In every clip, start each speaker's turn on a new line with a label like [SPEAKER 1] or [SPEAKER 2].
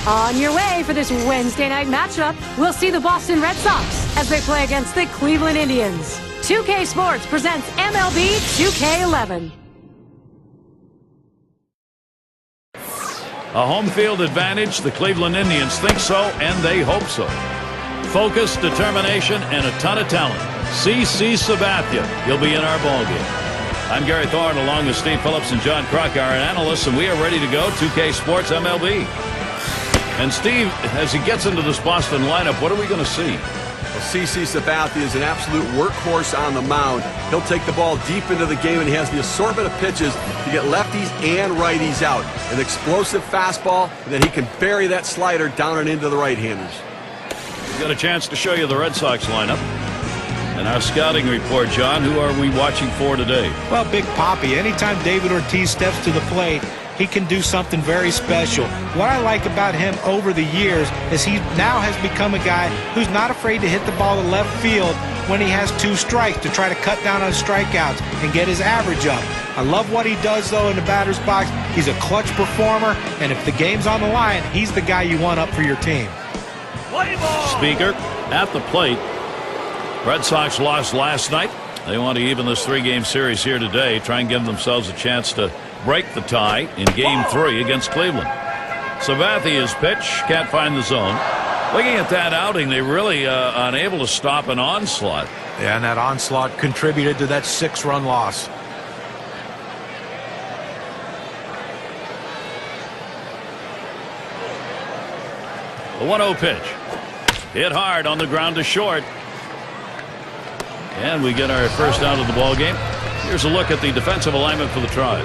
[SPEAKER 1] On your way for this Wednesday night matchup, we'll see the Boston Red Sox as they play against the Cleveland Indians. 2K Sports presents MLB 2K11.
[SPEAKER 2] A home field advantage, the Cleveland Indians think so, and they hope so. Focus, determination, and a ton of talent. CC Sabathia, he'll be in our ballgame. I'm Gary Thorne, along with Steve Phillips and John Kruk, our analysts, and we are ready to go. 2K Sports MLB. And Steve, as he gets into this Boston lineup, what are we going to see?
[SPEAKER 3] Well, CC Sabathia is an absolute workhorse on the mound. He'll take the ball deep into the game, and he has the assortment of pitches to get lefties and righties out. An explosive fastball, and then he can bury that slider down and into the right-handers.
[SPEAKER 2] We've got a chance to show you the Red Sox lineup. And our scouting report, John, who are we watching for today?
[SPEAKER 4] Well, Big Papi, anytime David Ortiz steps to the plate, he can do something very special. What I like about him over the years is he now has become a guy who's not afraid to hit the ball to left field when he has 2 strikes to try to cut down on strikeouts and get his average up. I love what he does, though, in the batter's box. He's a clutch performer, and if the game's on the line, he's the guy you want up for your team.
[SPEAKER 2] Speaker at the plate. Red Sox lost last night. They want to even this 3-game series here today, try and give themselves a chance to break the tie in Game 3 against Cleveland. Sabathia's pitch, can't find the zone. Looking at that outing, they really unable to stop an onslaught.
[SPEAKER 4] Yeah, and that onslaught contributed to that 6-run loss.
[SPEAKER 2] The 1-0 pitch. Hit hard on the ground to short. And we get our first out of the ball game. Here's a look at the defensive alignment for the Tribe.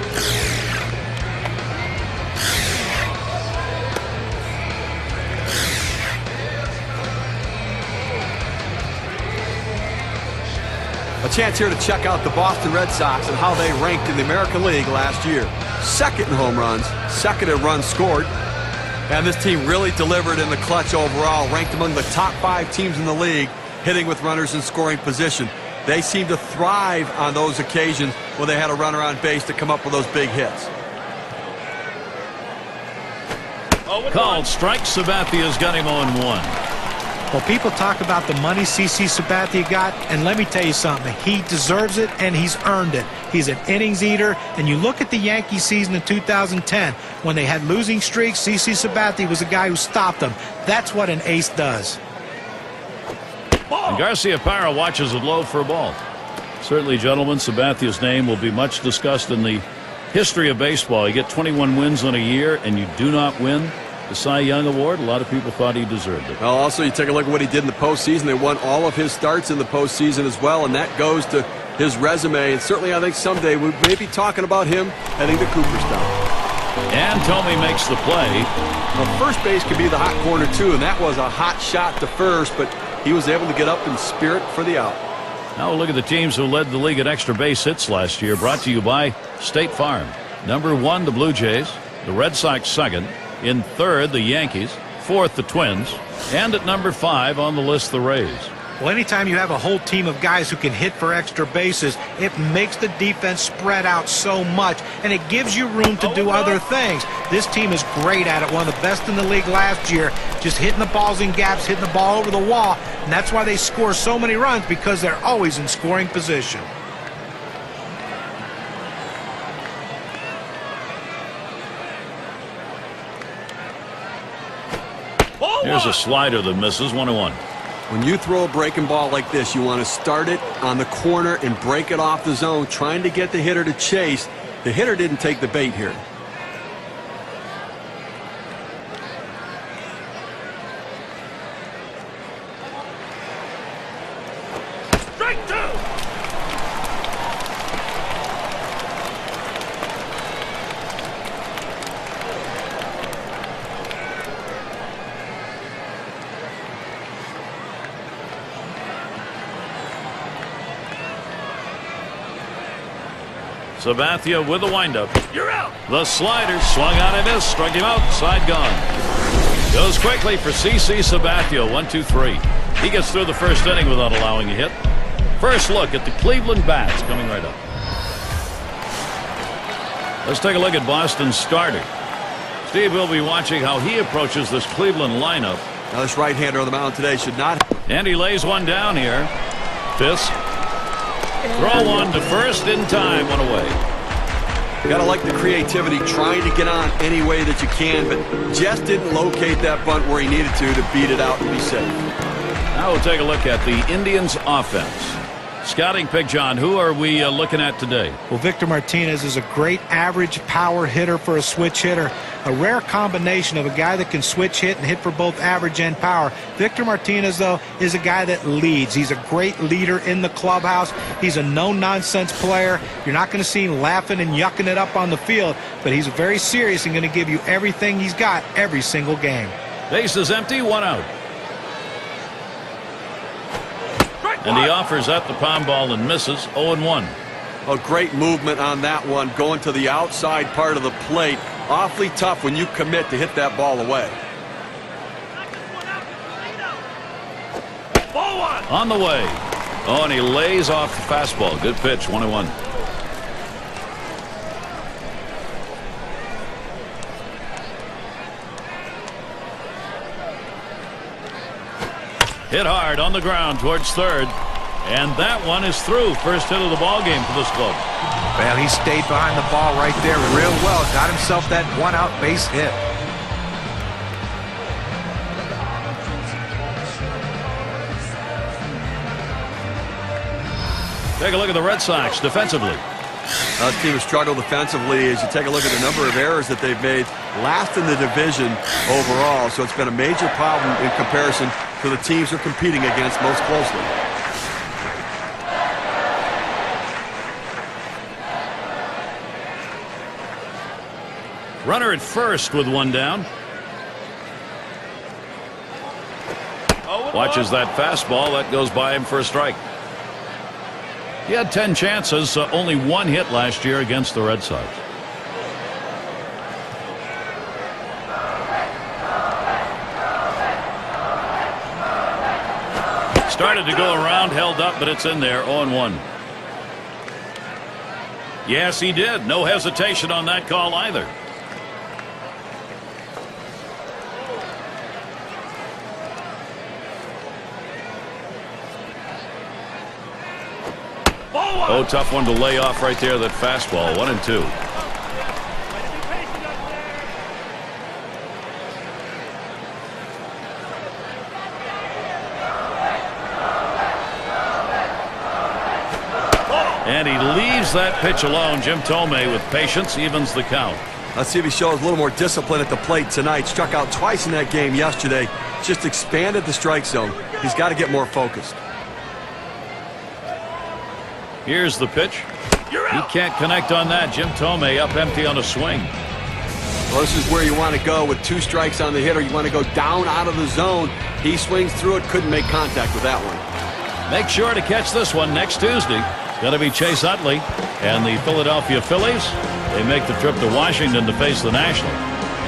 [SPEAKER 3] A chance here to check out the Boston Red Sox and how they ranked in the American League last year. Second in home runs, second in runs scored. And this team really delivered in the clutch overall, ranked among the top 5 teams in the league, hitting with runners in scoring position. They seem to thrive on those occasions when they had a runner on base to come up with those big hits.
[SPEAKER 2] Called strike. Sabathia's got him on 1.
[SPEAKER 4] Well, people talk about the money CC Sabathia got, and let me tell you something. He deserves it, and he's earned it. He's an innings eater, and you look at the Yankee season in 2010. When they had losing streaks, CC Sabathia was the guy who stopped them. That's what an ace does.
[SPEAKER 2] And Garcia-Parra watches it low for a ball. Certainly, gentlemen, Sabathia's name will be much discussed in the history of baseball. You get 21 wins in a year, and you do not win the Cy Young Award. A lot of people thought he deserved it.
[SPEAKER 3] Well, also, you take a look at what he did in the postseason. They won all of his starts in the postseason as well, and that goes to his resume. And certainly, I think someday we may be talking about him heading to Cooperstown.
[SPEAKER 2] And Tomey makes the play.
[SPEAKER 3] Well, first base could be the hot corner, too, and that was a hot shot to first, but he was able to get up in spirit for the out.
[SPEAKER 2] Now look at the teams who led the league at extra base hits last year. Brought to you by State Farm. Number 1, the Blue Jays. The Red Sox second. In third, the Yankees. Fourth, the Twins. And at number 5 on the list, the Rays.
[SPEAKER 4] Well, anytime you have a whole team of guys who can hit for extra bases, it makes the defense spread out so much, and it gives you room to do other things. This team is great at it, one of the best in the league last year, just hitting the balls in gaps, hitting the ball over the wall, and that's why they score so many runs, because they're always in scoring position.
[SPEAKER 2] Here's a slider that misses. 1-1.
[SPEAKER 3] When you throw a breaking ball like this, you want to start it on the corner and break it off the zone, trying to get the hitter to chase. The hitter didn't take the bait here.
[SPEAKER 2] Strike 2. Sabathia with the windup. You're out. The slider swung on and missed. Struck him out. Side gone. Goes quickly for CC Sabathia. 1-2-3. He gets through the first inning without allowing a hit. First look at the Cleveland bats coming right up. Let's take a look at Boston's starter. Steve will be watching how he approaches this Cleveland lineup.
[SPEAKER 3] Now this right-hander on the mound today should not.
[SPEAKER 2] And he lays one down here. Fisk. Throw one to first in time, one away.
[SPEAKER 3] You gotta like the creativity, trying to get on any way that you can, but just didn't locate that bunt where he needed to beat it out and be safe.
[SPEAKER 2] Now we'll take a look at the Indians offense. Scouting pick, John, who are we looking at today?
[SPEAKER 4] Well, Victor Martinez is a great average power hitter for a switch hitter. A rare combination of a guy that can switch hit and hit for both average and power. Victor Martinez, though, is a guy that leads. He's a great leader in the clubhouse. He's a no-nonsense player. You're not going to see him laughing and yucking it up on the field, but he's very serious and going to give you everything he's got every single game.
[SPEAKER 2] Base is empty, one out. And he offers up the pound ball and misses. 0-1.
[SPEAKER 3] A great movement on that one, going to the outside part of the plate. Awfully tough when you commit to hit that ball away.
[SPEAKER 2] On the way. Oh, and he lays off the fastball. Good pitch, 1-1. Hit hard on the ground towards third. And that one is through. First hit of the ball game for this club.
[SPEAKER 5] Well, he stayed behind the ball right there real well. Got himself that one-out base hit.
[SPEAKER 2] Take a look at the Red Sox defensively.
[SPEAKER 3] This team has struggled defensively as you take a look at the number of errors that they've made. Last in the division overall, so it's been a major problem in comparison to the teams they're competing against most closely.
[SPEAKER 2] Runner at first with one down. Watches that fastball. That goes by him for a strike. He had 10 chances, only one hit last year against the Red Sox. Started to go around, held up, but it's in there. 0-1. Yes, he did. No hesitation on that call either. Oh, tough one to lay off right there, that fastball. 1-2. And he leaves that pitch alone. Jim Tomei with patience evens the count.
[SPEAKER 3] Let's see if he shows a little more discipline at the plate tonight. Struck out twice in that game yesterday. Just expanded the strike zone. He's got to get more focused.
[SPEAKER 2] Here's the pitch. He can't connect on that. Jim Tomei up empty on a swing.
[SPEAKER 3] Well, this is where you want to go with 2 strikes on the hitter. You want to go down out of the zone. He swings through it, couldn't make contact with that one.
[SPEAKER 2] Make sure to catch this one next Tuesday. It's going to be Chase Utley and the Philadelphia Phillies. They make the trip to Washington to face the Nationals.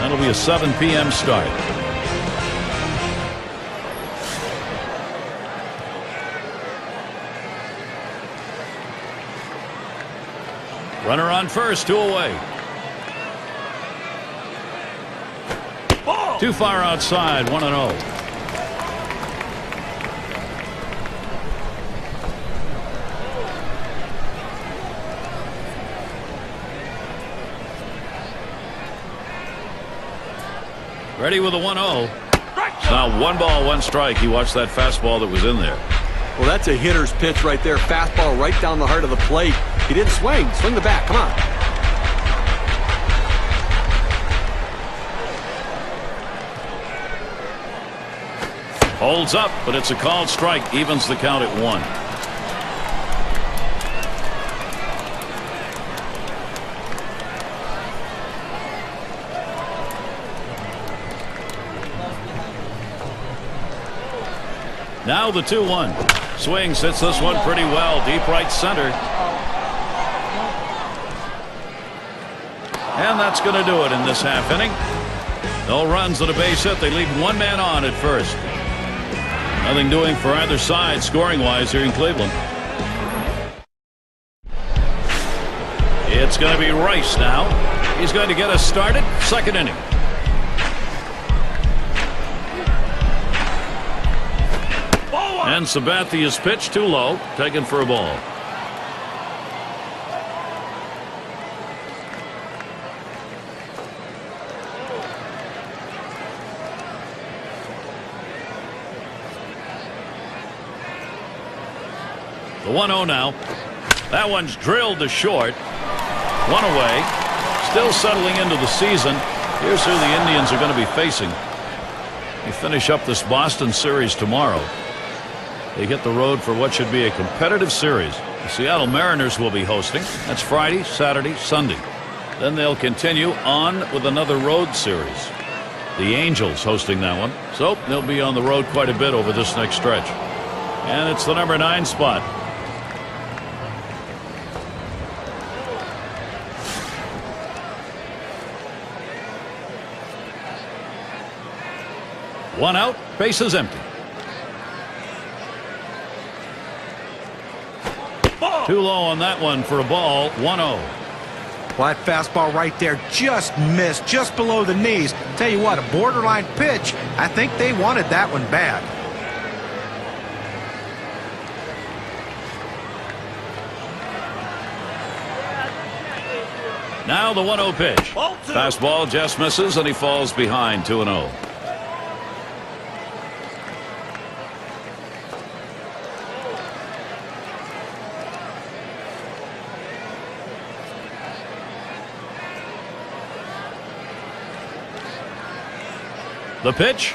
[SPEAKER 2] That'll be a 7 p.m. start. Runner on first, 2 away. Too far outside, 1-0. Ready with a 1-0. Now 1 ball, 1 strike. He watched that fastball that was in there.
[SPEAKER 3] Well, that's a hitter's pitch right there. Fastball right down the heart of the plate. He didn't swing. Swing the bat. Come on.
[SPEAKER 2] Holds up, but it's a called strike. Evens the count at 1. Now the 2-1. Swings, hits this one pretty well. Deep right center. And that's going to do it in this half inning. No runs and a base hit. They leave 1 man on at first. Nothing doing for either side scoring-wise here in Cleveland. It's going to be Rice now. He's going to get us started. 2nd inning. And Sabathia's pitch too low, taken for a ball. The 1-0 now. That one's drilled to short. One away. Still settling into the season. Here's who the Indians are going to be facing. They finish up this Boston series tomorrow. They hit the road for what should be a competitive series. The Seattle Mariners will be hosting. That's Friday, Saturday, Sunday. Then they'll continue on with another road series. The Angels hosting that one. So they'll be on the road quite a bit over this next stretch. And it's the number 9 spot. One out, bases empty. Too low on that one for a ball. 1-0.
[SPEAKER 5] Well, that fastball right there just missed, just below the knees. Tell you what, a borderline pitch. I think they wanted that one bad.
[SPEAKER 2] Now the 1-0 pitch. Fastball just misses, and he falls behind 2-0. The pitch.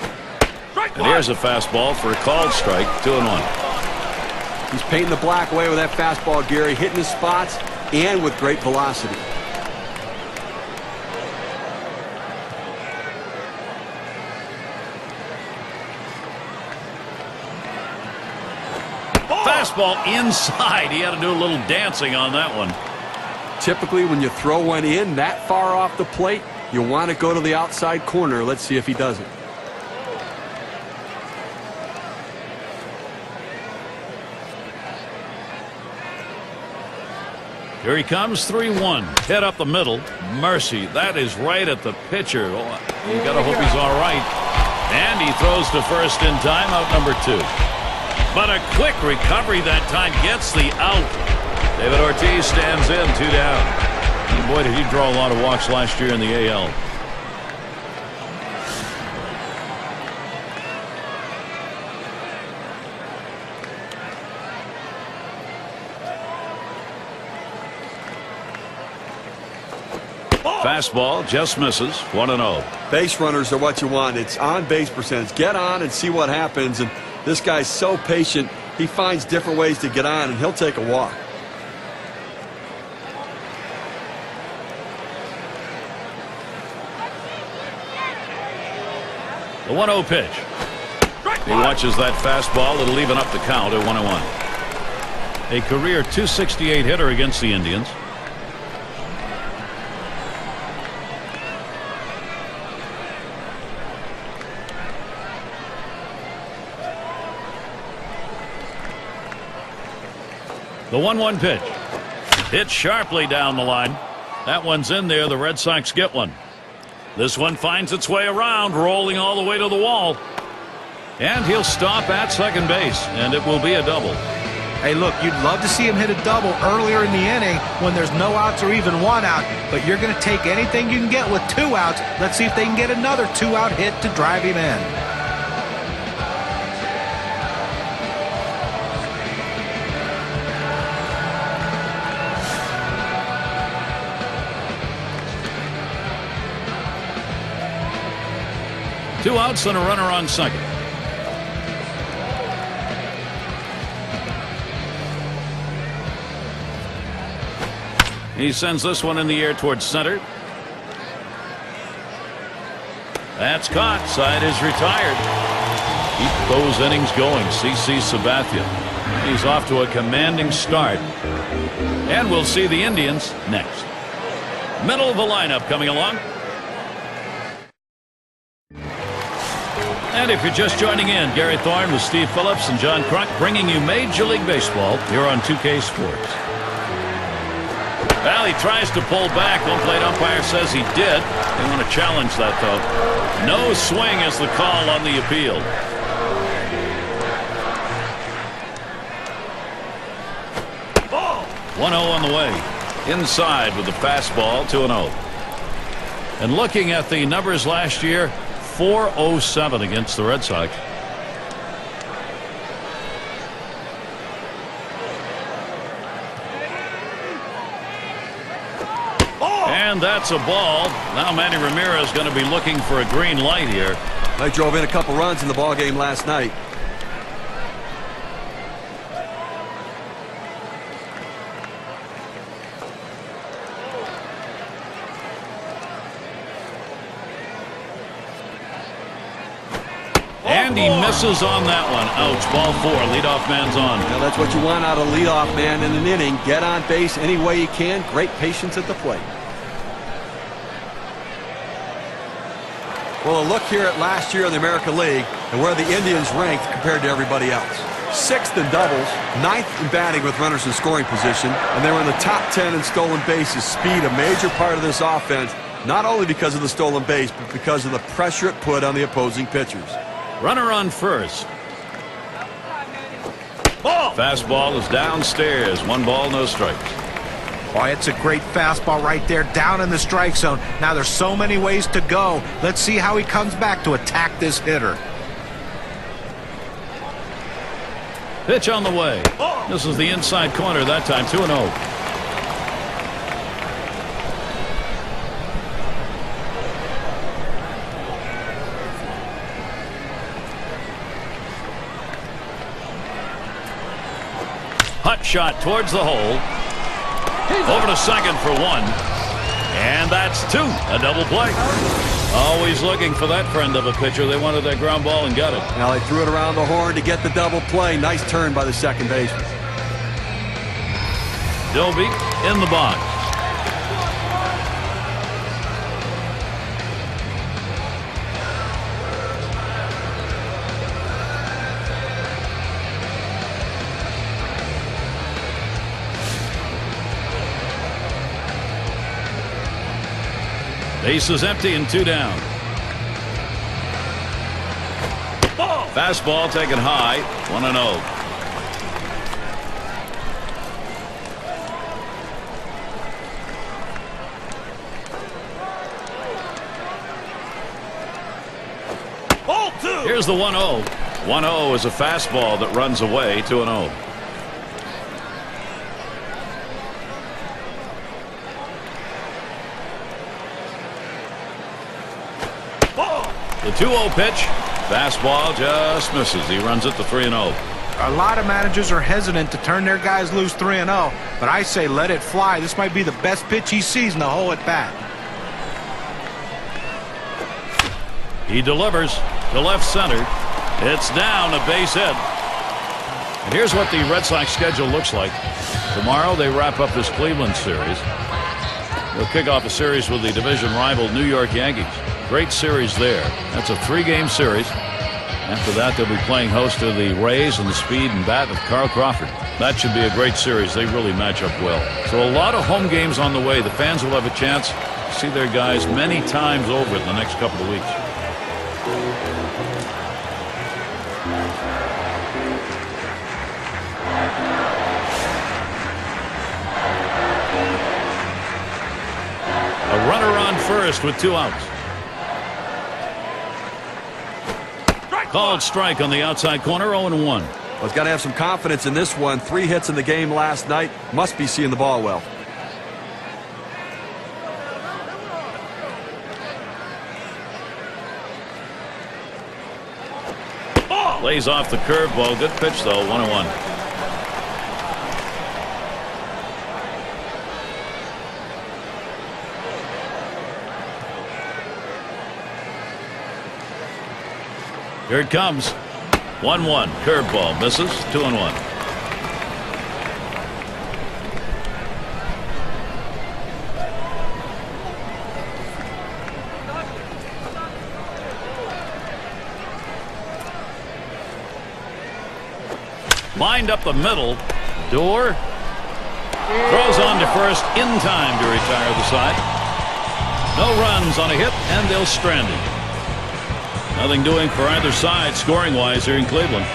[SPEAKER 2] And here's a fastball for a called strike. 2-1.
[SPEAKER 3] He's painting the black away with that fastball, Gary, hitting his spots and with great velocity.
[SPEAKER 2] Fastball inside. He had to do a little dancing on that one.
[SPEAKER 3] Typically, when you throw one in that far off the plate, you want to go to the outside corner. Let's see if he does it.
[SPEAKER 2] Here he comes, 3-1. Hit up the middle. Mercy, that is right at the pitcher. Oh, you got to hope he's all right. And he throws to first in time, out number 2. But a quick recovery that time gets the out. David Ortiz stands in, 2 down. And boy, did he draw a lot of walks last year in the AL. Fastball just misses. 1-0.
[SPEAKER 3] Base runners are what you want. It's on base percentage. Get on and see what happens. And this guy's so patient. He finds different ways to get on, and he'll take a walk.
[SPEAKER 2] The 1-0 pitch. He watches that fastball. It'll even up the count at 1-1. A career .268 hitter against the Indians. The 1-1 pitch. Hit sharply down the line. That one's in there. The Red Sox get one. This one finds its way around, rolling all the way to the wall. And he'll stop at second base, and it will be a double.
[SPEAKER 5] Hey, look, you'd love to see him hit a double earlier in the inning when there's no outs or even 1 out, but you're going to take anything you can get with 2 outs. Let's see if they can get another 2-out hit to drive him in.
[SPEAKER 2] Two outs and a runner on second. He sends this one in the air towards center. That's caught. Side is retired. Keep those innings going. CC Sabathia. He's off to a commanding start. And we'll see the Indians next. Middle of the lineup coming along. And if you're just joining in, Gary Thorne with Steve Phillips and John Crunk bringing you Major League Baseball here on 2K Sports. Well, he tries to pull back. Home plate umpire says he did. They want to challenge that, though. No swing is the call on the appeal. 1-0 on the way. Inside with the fastball, 2-0. And looking at the numbers last year, 407 against the Red Sox. And that's a ball. Now Manny Ramirez is going to be looking for a green light here.
[SPEAKER 3] They drove in a couple runs in the ball game last night.
[SPEAKER 2] And he misses on that one. Ouch. Ball 4. Leadoff man's on.
[SPEAKER 3] Now that's what you want out of a leadoff man in an inning. Get on base any way you can. Great patience at the plate. Well, a look here at last year in the American League and where the Indians ranked compared to everybody else. 6th in doubles, 9th in batting with runners in scoring position, and they were in the top 10 in stolen bases. Speed, a major part of this offense, not only because of the stolen base, but because of the pressure it put on the opposing pitchers.
[SPEAKER 2] Runner on first. Ball. Fastball is downstairs. 1 ball, no strikes.
[SPEAKER 5] Boy, it's a great fastball right there down in the strike zone. Now there's so many ways to go. Let's see how he comes back to attack this hitter.
[SPEAKER 2] Pitch on the way. This is the inside corner that time. 2-0. Hot shot towards the hole. Over to second for 1. And that's 2. A double play. Always looking for that friend of a pitcher. They wanted that ground ball and got it.
[SPEAKER 3] Now they threw it around the horn to get the double play. Nice turn by the second baseman.
[SPEAKER 2] Doby in the box. Base is empty and 2 down. Fastball taken high. 1-0. Here's the 1-0. 1-0 is a fastball that runs away. 2-0. The 2-0 pitch. Fastball just misses. He runs it to 3-0.
[SPEAKER 5] A lot of managers are hesitant to turn their guys loose 3-0, but I say let it fly. This might be the best pitch he sees in the whole at bat.
[SPEAKER 2] He delivers to left center. It's down, a base hit. And here's what the Red Sox schedule looks like. Tomorrow they wrap up this Cleveland series. They'll kick off a series with the division rival New York Yankees. Great series there. That's a 3-game series. After that, they'll be playing host to the Rays and the speed and bat of Carl Crawford. That should be a great series. They really match up well. So a lot of home games on the way. The fans will have a chance to see their guys many times over in the next couple of weeks. A runner on first with 2 outs. Called strike on the outside corner. 0-1.
[SPEAKER 3] Well, he's got to have some confidence in this one. 3 hits in the game last night. Must be seeing the ball well.
[SPEAKER 2] Lays off the curveball. Good pitch, though. 1-1. Here it comes. 1-1. Curveball misses. 2-1. Lined up the middle. Door throws on to first in time to retire the side. No runs on a hit, and they'll strand it. Nothing doing for either side scoring-wise here in Cleveland.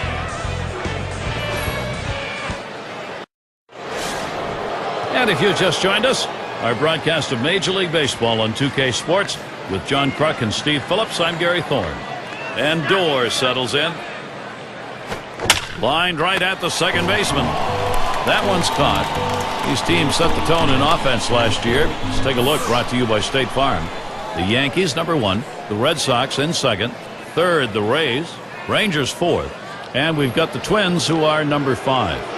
[SPEAKER 2] And if you just joined us, our broadcast of Major League Baseball on 2K Sports with John Kruk and Steve Phillips. I'm Gary Thorne. And Dorr settles in. Lined right at the second baseman. That one's caught. These teams set the tone in offense last year. Let's take a look. Brought to you by State Farm. The Yankees, #1. The Red Sox in second. Third, the Rays. Rangers fourth. And we've got the Twins, who are #5.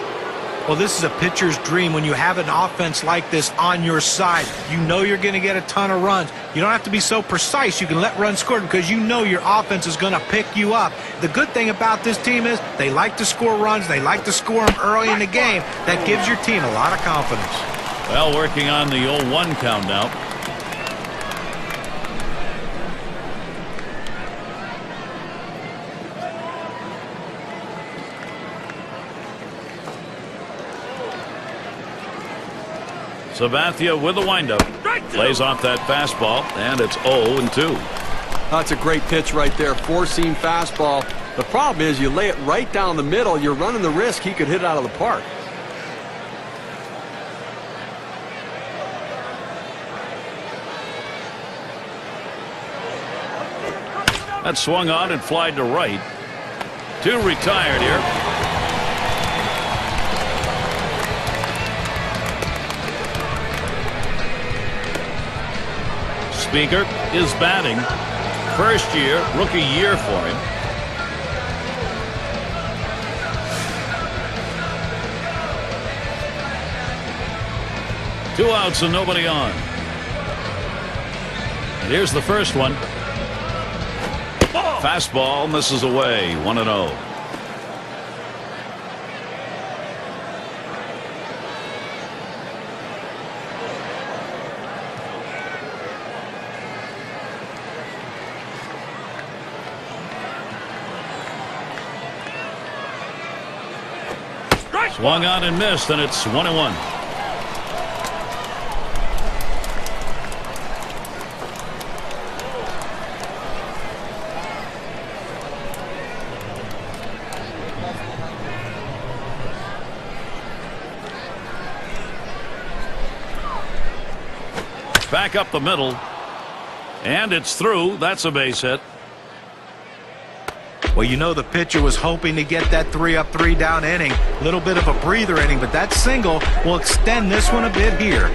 [SPEAKER 5] Well, this is a pitcher's dream when you have an offense like this on your side. You know you're going to get a ton of runs. You don't have to be so precise. You can let runs score because you know your offense is going to pick you up. The good thing about this team is they like to score runs. They like to score them early in the game. That gives your team a lot of confidence.
[SPEAKER 2] Well, working on the 0-1 count now. Sabathia with the windup. Plays off that fastball, and it's 0-2.
[SPEAKER 3] That's a great pitch right there. Four-seam fastball. The problem is you lay it right down the middle. You're running the risk he could hit it out of the park.
[SPEAKER 2] That swung on and flied to right. 2 retired here. Speaker is batting. First year, rookie year for him. Two outs and nobody on. And here's the first one. Fastball misses away. 1-0. Swung on and missed, and it's 1-1. Back up the middle, and it's through. That's a base hit.
[SPEAKER 5] Well, you know the pitcher was hoping to get that 3-up, 3-down inning. A little bit of a breather inning, but that single will extend this one a bit here.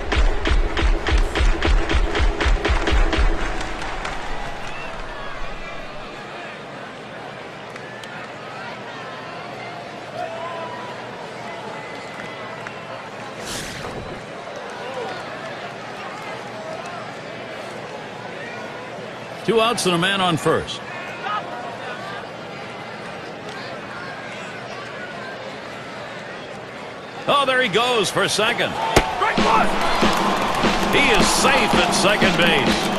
[SPEAKER 2] Two outs and a man on first. Oh, there he goes for second. He is safe at second base.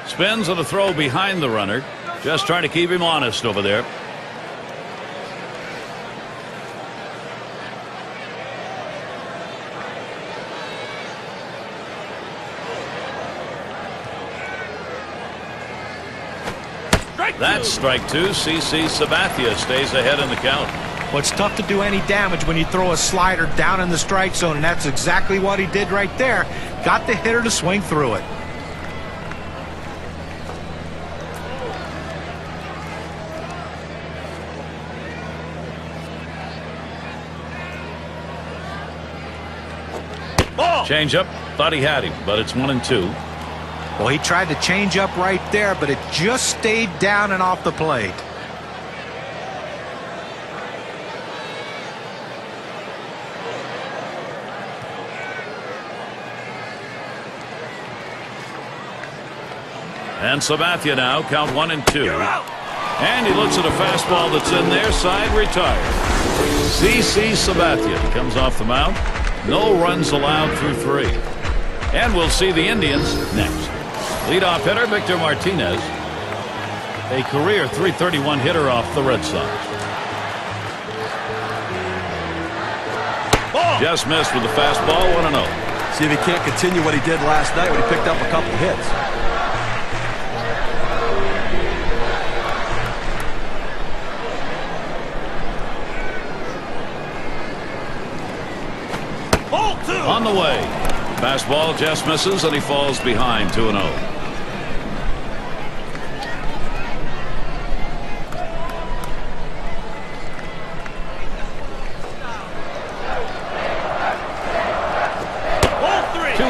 [SPEAKER 2] Spins on a throw behind the runner. Just trying to keep him honest over there. That's strike 2. CC Sabathia stays ahead in the count.
[SPEAKER 5] Well, it's tough to do any damage when you throw a slider down in the strike zone, and that's exactly what he did right there. Got the hitter to swing through it.
[SPEAKER 2] Change up. Thought he had him, but it's 1-2.
[SPEAKER 5] Well, he tried to change up right there, but it just stayed down and off the plate.
[SPEAKER 2] And Sabathia now, count 1-2. And he looks at a fastball that's in there, side retired. CC Sabathia comes off the mound. No runs allowed through 3. And we'll see the Indians next. Leadoff hitter Victor Martinez. A career .331 hitter off the Red Sox. Just missed with the fastball, 1-0.
[SPEAKER 3] See if he can't continue what he did last night when he picked up a couple hits.
[SPEAKER 2] On the way. Fastball just misses and he falls behind 2-0.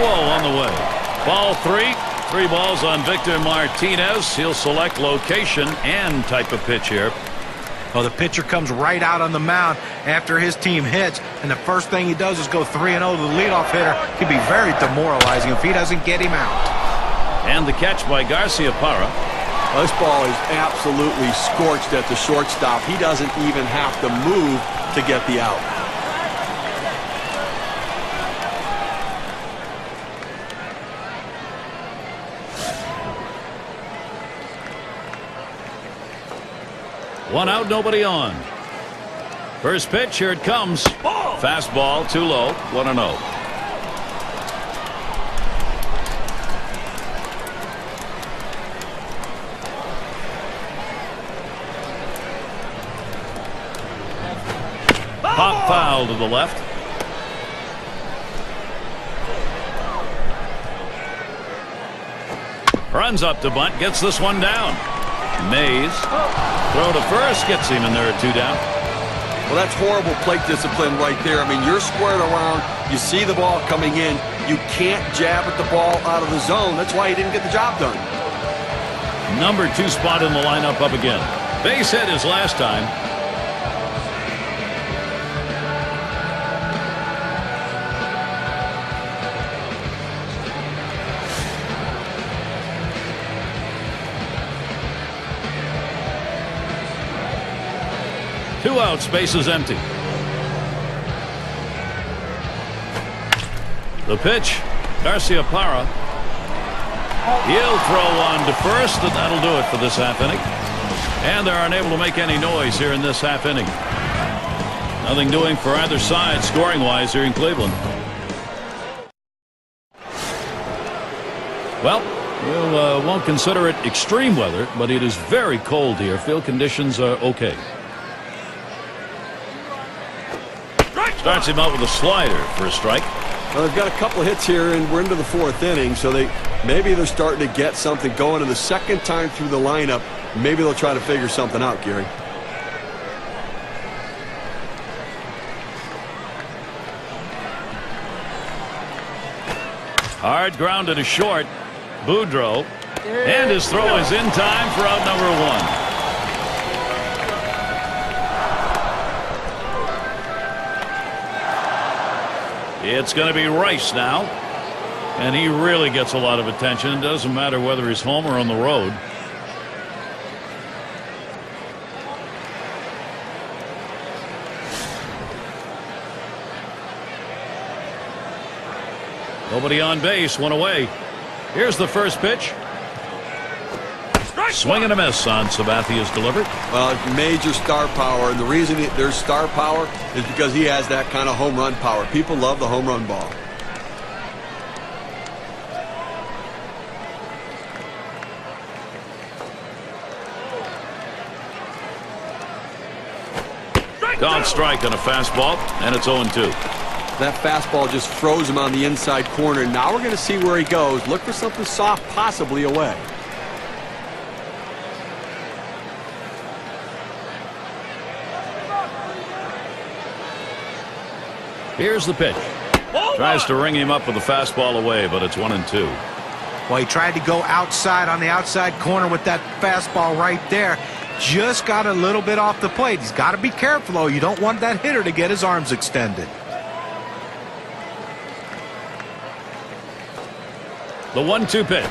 [SPEAKER 2] On the way. Ball 3. 3 balls on Victor Martinez. He'll select location and type of pitch here.
[SPEAKER 5] Well, the pitcher comes right out on the mound after his team hits, and the first thing he does is go 3-0 to the leadoff hitter. Could be very demoralizing if he doesn't get him out.
[SPEAKER 2] And the catch by Garcia Parra.
[SPEAKER 3] Well, this ball is absolutely scorched at the shortstop. He doesn't even have to move to get the out.
[SPEAKER 2] One out, nobody on. First pitch, here it comes. Fastball, too low, 1-0. Pop foul to the left. Runs up to bunt, gets this one down. Mays. Throw to first, gets him, and there are 2 down.
[SPEAKER 3] Well, that's horrible plate discipline right there. I mean, you're squared around. You see the ball coming in. You can't jab at the ball out of the zone. That's why he didn't get the job done.
[SPEAKER 2] Number 2 spot in the lineup up again. Base hit his last time. Two out, space is empty. The pitch, Garcia Parra. He'll throw on to first, and that'll do it for this half inning. And they're unable to make any noise here in this half inning. Nothing doing for either side scoring-wise here in Cleveland. Well, we won't consider it extreme weather, but it is very cold here. Field conditions are okay. Starts him out with a slider for a strike.
[SPEAKER 3] Well, they've got a couple of hits here, and we're into the 4th inning, so maybe they're starting to get something going. And the second time through the lineup, maybe they'll try to figure something out, Gary.
[SPEAKER 2] Hard grounded to short. Boudreau. And his throw is in time for out number 1. It's going to be Rice now. And he really gets a lot of attention. It doesn't matter whether he's home or on the road. Nobody on base, one away. Here's the first pitch. Swing and a miss on Sabathia's delivery.
[SPEAKER 3] Well, major star power, and the reason there's star power is because he has that kind of home run power. People love the home run ball.
[SPEAKER 2] Called strike on a fastball, and it's 0-2.
[SPEAKER 3] That fastball just froze him on the inside corner. Now we're going to see where he goes. Look for something soft, possibly away.
[SPEAKER 2] Here's the pitch. Tries to ring him up with a fastball away, but it's 1-2.
[SPEAKER 5] Well, he tried to go outside on the outside corner with that fastball right there. Just got a little bit off the plate. He's got to be careful, though. You don't want that hitter to get his arms extended.
[SPEAKER 2] The 1-2 pitch.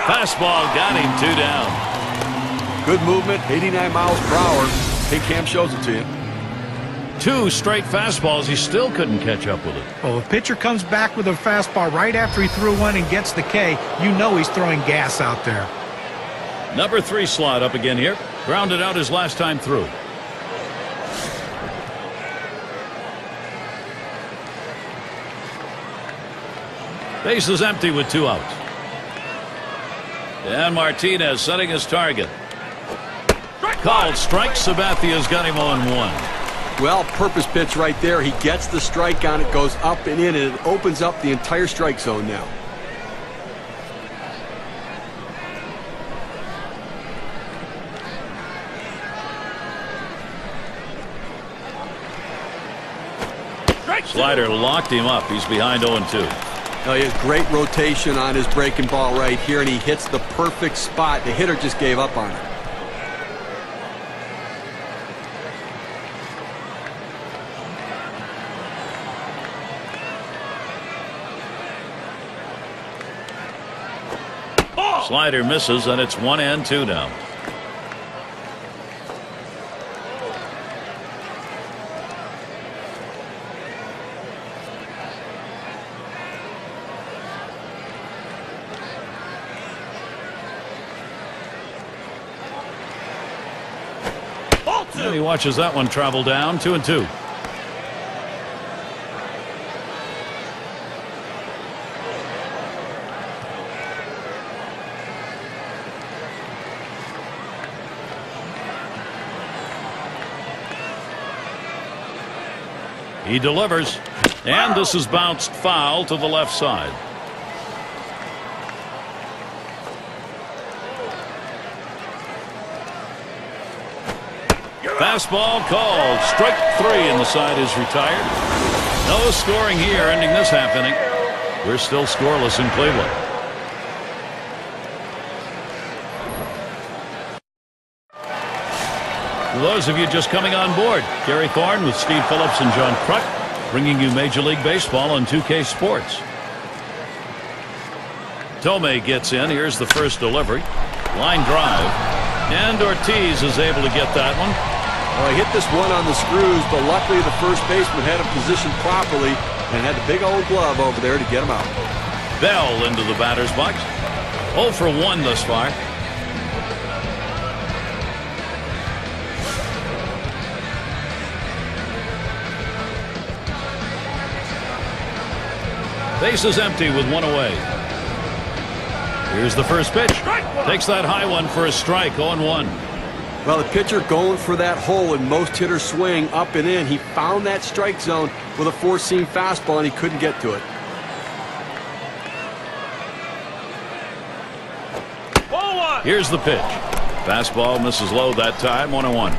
[SPEAKER 2] Fastball got him, 2 down.
[SPEAKER 3] Good movement, 89 miles per hour. Hey, Cam shows it to you.
[SPEAKER 2] 2 straight fastballs. He still couldn't catch up with it.
[SPEAKER 5] Well, if a pitcher comes back with a fastball right after he threw one and gets the K, you know he's throwing gas out there.
[SPEAKER 2] Number 3 slot up again here. Grounded out his last time through. Base is empty with 2 outs. And Martinez setting his target. Called strike. Sabathia's got him on 1.
[SPEAKER 3] Well, purpose pitch right there. He gets the strike on it, goes up and in, and it opens up the entire strike zone now.
[SPEAKER 2] Slider locked him up. He's behind 0-2.
[SPEAKER 3] Oh, he has great rotation on his breaking ball right here, and he hits the perfect spot. The hitter just gave up on it.
[SPEAKER 2] Slider misses, and it's 1-2 now. And he watches that one travel down. 2-2. He delivers, and this is bounced foul to the left side. Fastball called. Strike 3, and the side is retired. No scoring here, ending this half inning. We're still scoreless in Cleveland. For those of you just coming on board, Gary Thorne with Steve Phillips and John Kruk, bringing you Major League Baseball on 2K Sports. Tomei gets in. Here's the first delivery. Line drive. And Ortiz is able to get that one.
[SPEAKER 3] Well, he hit this one on the screws, but luckily the first baseman had it positioned properly and had the big old glove over there to get him out.
[SPEAKER 2] Bell into the batter's box. 0 for 1 thus far. Base is empty with 1 away. Here's the first pitch. Takes that high one for a strike. 0-1.
[SPEAKER 3] Well, the pitcher going for that hole, and most hitters swing up and in. He found that strike zone with a 4-seam fastball, and he couldn't get to it.
[SPEAKER 2] Here's the pitch. Fastball misses low that time. 1-1.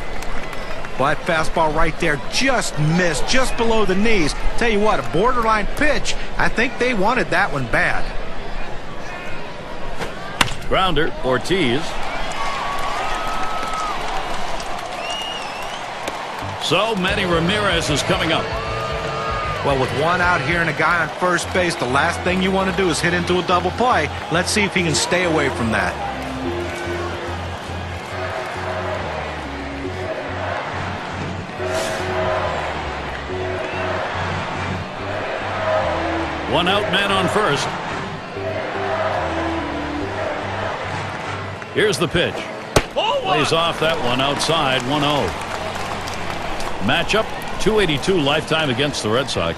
[SPEAKER 5] Well, that fastball right there just missed, just below the knees. Tell you what, a borderline pitch. I think they wanted that one bad.
[SPEAKER 2] Grounder, Ortiz. So Manny Ramirez is coming up.
[SPEAKER 5] Well, with 1 out here and a guy on first base, the last thing you want to do is hit into a double play. Let's see if he can stay away from that.
[SPEAKER 2] One out, man on first. Here's the pitch. Lays off that one outside. 1-0. Matchup 282 lifetime against the Red Sox.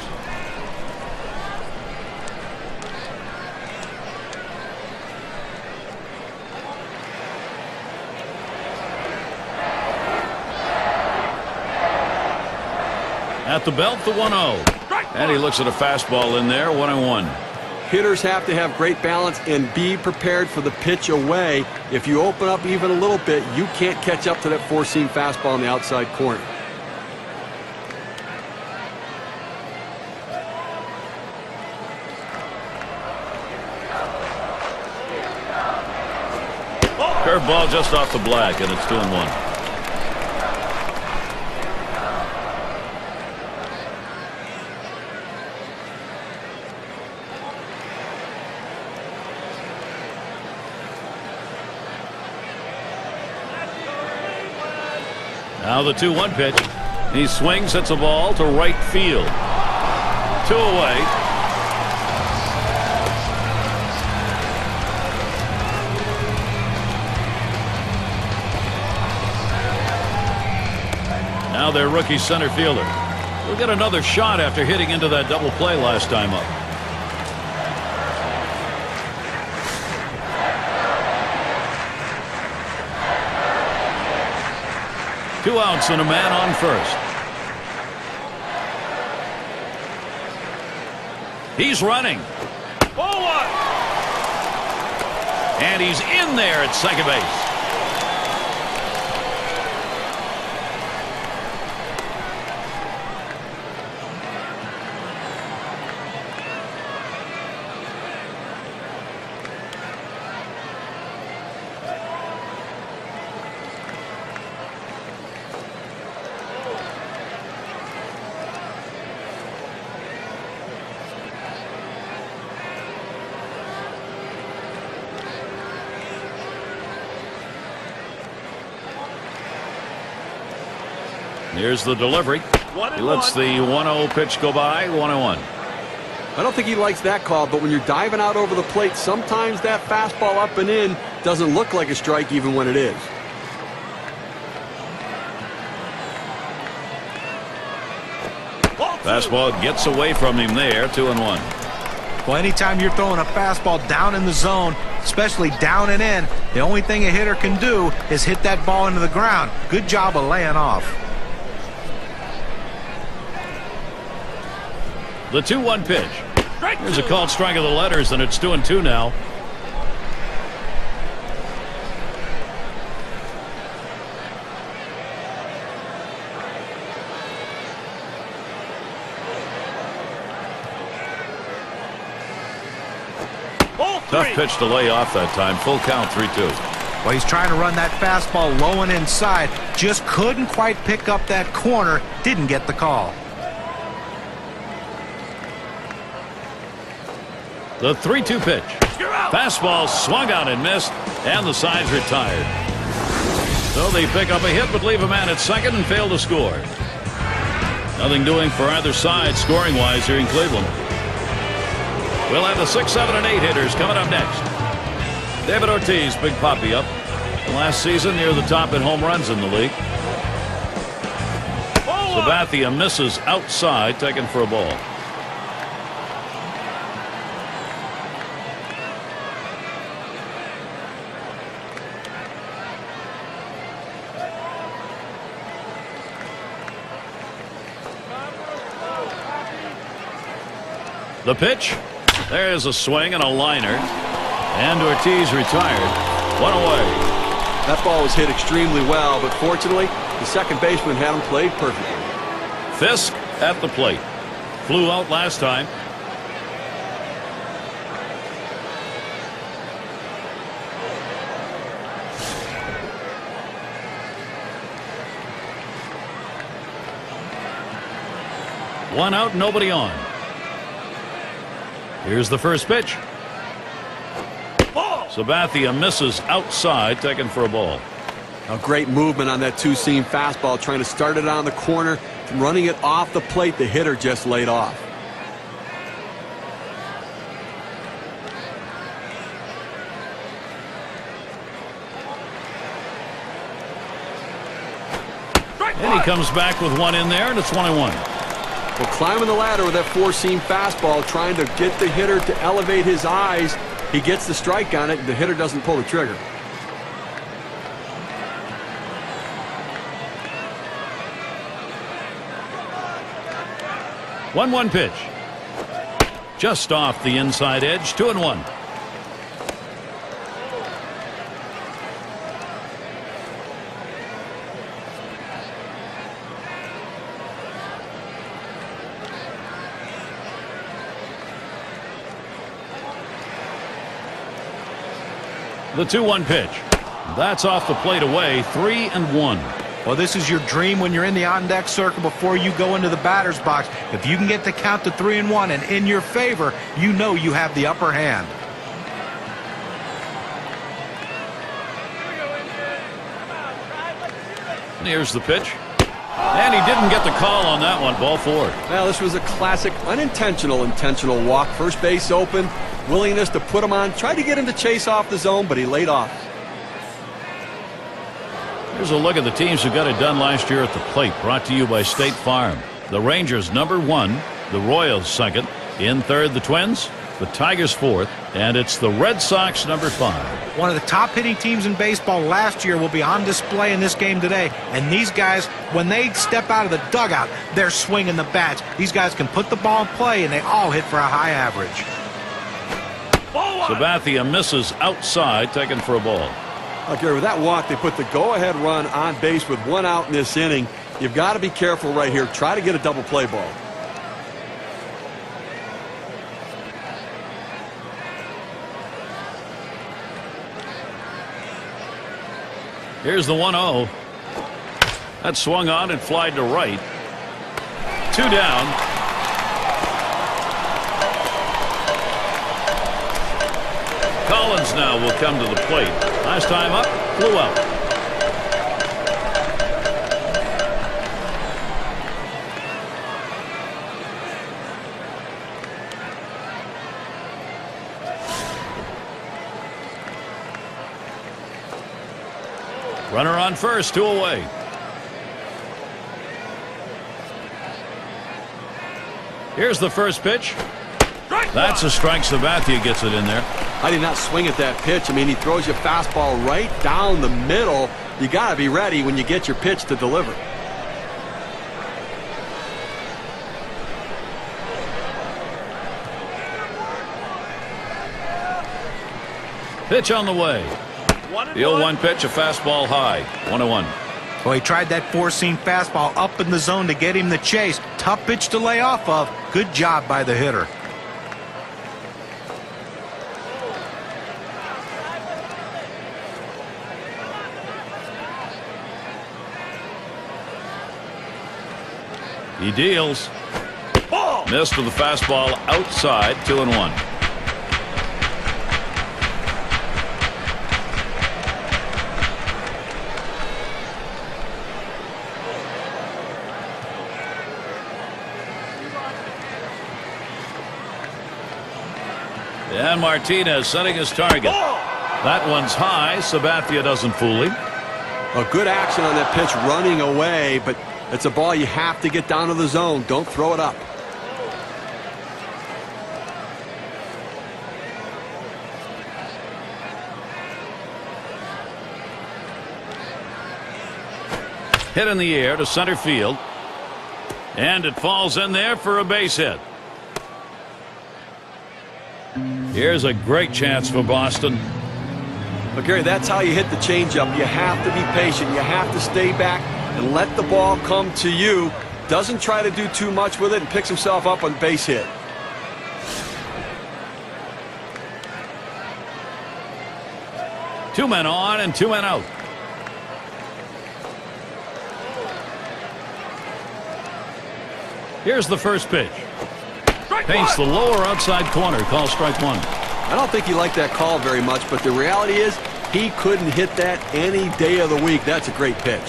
[SPEAKER 2] At the belt, the 1-0. And he looks at a fastball in there. 1-1.
[SPEAKER 3] Hitters have to have great balance and be prepared for the pitch away. If you open up even a little bit, you can't catch up to that 4-seam fastball in the outside corner.
[SPEAKER 2] Curveball just off the black, and it's 2-1. Now the 2-1 pitch. He swings, hits a ball to right field. 2 away. Now their rookie center fielder will get another shot after hitting into that double play last time up. Two outs and a man on first. He's running. Forward. And he's in there at second base. Here's the delivery. He lets the 1-0 pitch go by. 1-1.
[SPEAKER 3] I don't think he likes that call, but when you're diving out over the plate, sometimes that fastball up and in doesn't look like a strike even when it is.
[SPEAKER 2] Fastball gets away from him there. 2-1.
[SPEAKER 5] Well, anytime you're throwing a fastball down in the zone, especially down and in, the only thing a hitter can do is hit that ball into the ground. Good job of laying off.
[SPEAKER 2] The 2-1 pitch. Here's a called strike of the letters, and it's 2-2 now. Tough pitch to lay off that time. Full count, 3-2.
[SPEAKER 5] Well, he's trying to run that fastball low and inside. Just couldn't quite pick up that corner. Didn't get the call.
[SPEAKER 2] The 3-2 pitch. Fastball swung out and missed, and the side's retired. So they pick up a hit but leave a man at second and fail to score. Nothing doing for either side scoring-wise here in Cleveland. We'll have the 6, 7, and 8 hitters coming up next. David Ortiz, Big Papi up. Last season near the top in home runs in the league. Sabathia misses outside, taken for a ball. The pitch. There's a swing and a liner. And Ortiz retired. 1 away.
[SPEAKER 3] That ball was hit extremely well, but fortunately, the second baseman had him played perfectly.
[SPEAKER 2] Fisk at the plate. Flew out last time. One out, nobody on. Here's the first pitch. Sabathia misses outside, taken for a ball.
[SPEAKER 3] A great movement on that two-seam fastball, trying to start it on the corner, running it off the plate. The hitter just laid off.
[SPEAKER 2] And he comes back with one in there, and it's 1-1.
[SPEAKER 3] Well, climbing the ladder with that four-seam fastball, trying to get the hitter to elevate his eyes. He gets the strike on it, and the hitter doesn't pull the trigger.
[SPEAKER 2] One pitch. Just off the inside edge, 2-1. The 2-1 pitch. That's off the plate away, 3-1.
[SPEAKER 5] Well, this is your dream when you're in the on-deck circle before you go into the batter's box. If you can get the count to 3-1 and in your favor, you know you have the upper hand.
[SPEAKER 2] Here's the pitch. And he didn't get the call on that one. Ball 4.
[SPEAKER 3] Well, this was a classic unintentional intentional walk. First base open, willingness to put him on. Tried to get him to chase off the zone, but he laid off.
[SPEAKER 2] Here's a look at the teams who got it done last year at the plate. Brought to you by State Farm. The Rangers #1, the Royals 2nd, in 3rd the Twins, the Tigers 4th, and it's the Red Sox #5.
[SPEAKER 5] One of the top hitting teams in baseball last year will be on display in this game today. And these guys, when they step out of the dugout, they're swinging the bats. These guys can put the ball in play, and they all hit for a high average.
[SPEAKER 2] Sabathia misses outside, taken for a ball.
[SPEAKER 3] Okay, with that walk, they put the go-ahead run on base with 1 out in this inning. You've got to be careful right here. Try to get a double play ball.
[SPEAKER 2] Here's the 1-0. That swung on and flied to right. 2 down. Collins now will come to the plate. Last time up, flew out. Runner on first, 2 away. Here's the first pitch. That's a strike. Sabathia gets it in there.
[SPEAKER 3] I did not swing at that pitch. I mean, he throws your fastball right down the middle. You got to be ready when you get your pitch to deliver.
[SPEAKER 2] Pitch on the way. The 0-1 pitch, a fastball high. 1-1.
[SPEAKER 5] Well, he tried that four-seam fastball up in the zone to get him the chase. Tough pitch to lay off of. Good job by the hitter.
[SPEAKER 2] He deals. Missed with the fastball outside. 2-1. And Martinez setting his target. That one's high. Sabathia doesn't fool him.
[SPEAKER 3] A good action on that pitch, running away, but it's a ball you have to get down to the zone. Don't throw it up.
[SPEAKER 2] Hit in the air to center field. And it falls in there for a base hit. Here's a great chance for Boston.
[SPEAKER 3] But Gary, that's how you hit the changeup. You have to be patient. You have to stay back and let the ball come to you. Doesn't try to do too much with it and picks himself up on base hit.
[SPEAKER 2] Two men on and 2 men out. Here's the first pitch. Paints the lower outside corner. Call strike 1.
[SPEAKER 3] I don't think he liked that call very much, but the reality is he couldn't hit that any day of the week. That's a great pitch.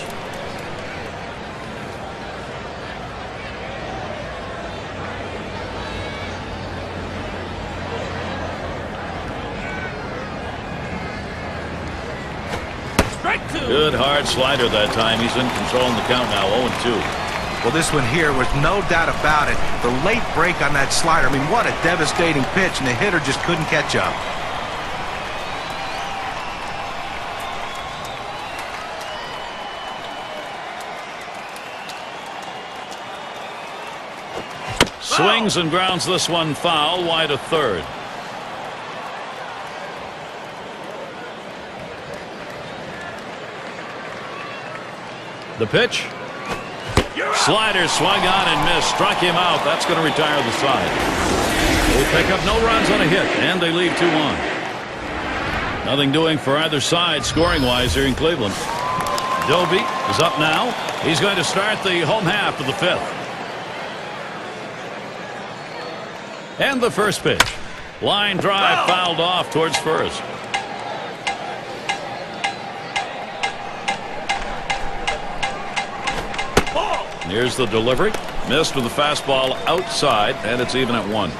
[SPEAKER 2] Good hard slider that time. He's in control in the count now. 0-2.
[SPEAKER 5] Well, this one here was no doubt about it. The late break on that slider. I mean, what a devastating pitch, and the hitter just couldn't catch up.
[SPEAKER 2] Swings and grounds this one foul, wide of third. The pitch. Slider swung on and missed. Struck him out. That's going to retire the side. They pick up no runs on a hit, and they leave 2 on. Nothing doing for either side scoring-wise here in Cleveland. Doby is up now. He's going to start the home half of the 5th. And the first pitch. Line drive fouled off towards first. Here's the delivery. Missed with the fastball outside, and it's even at 1.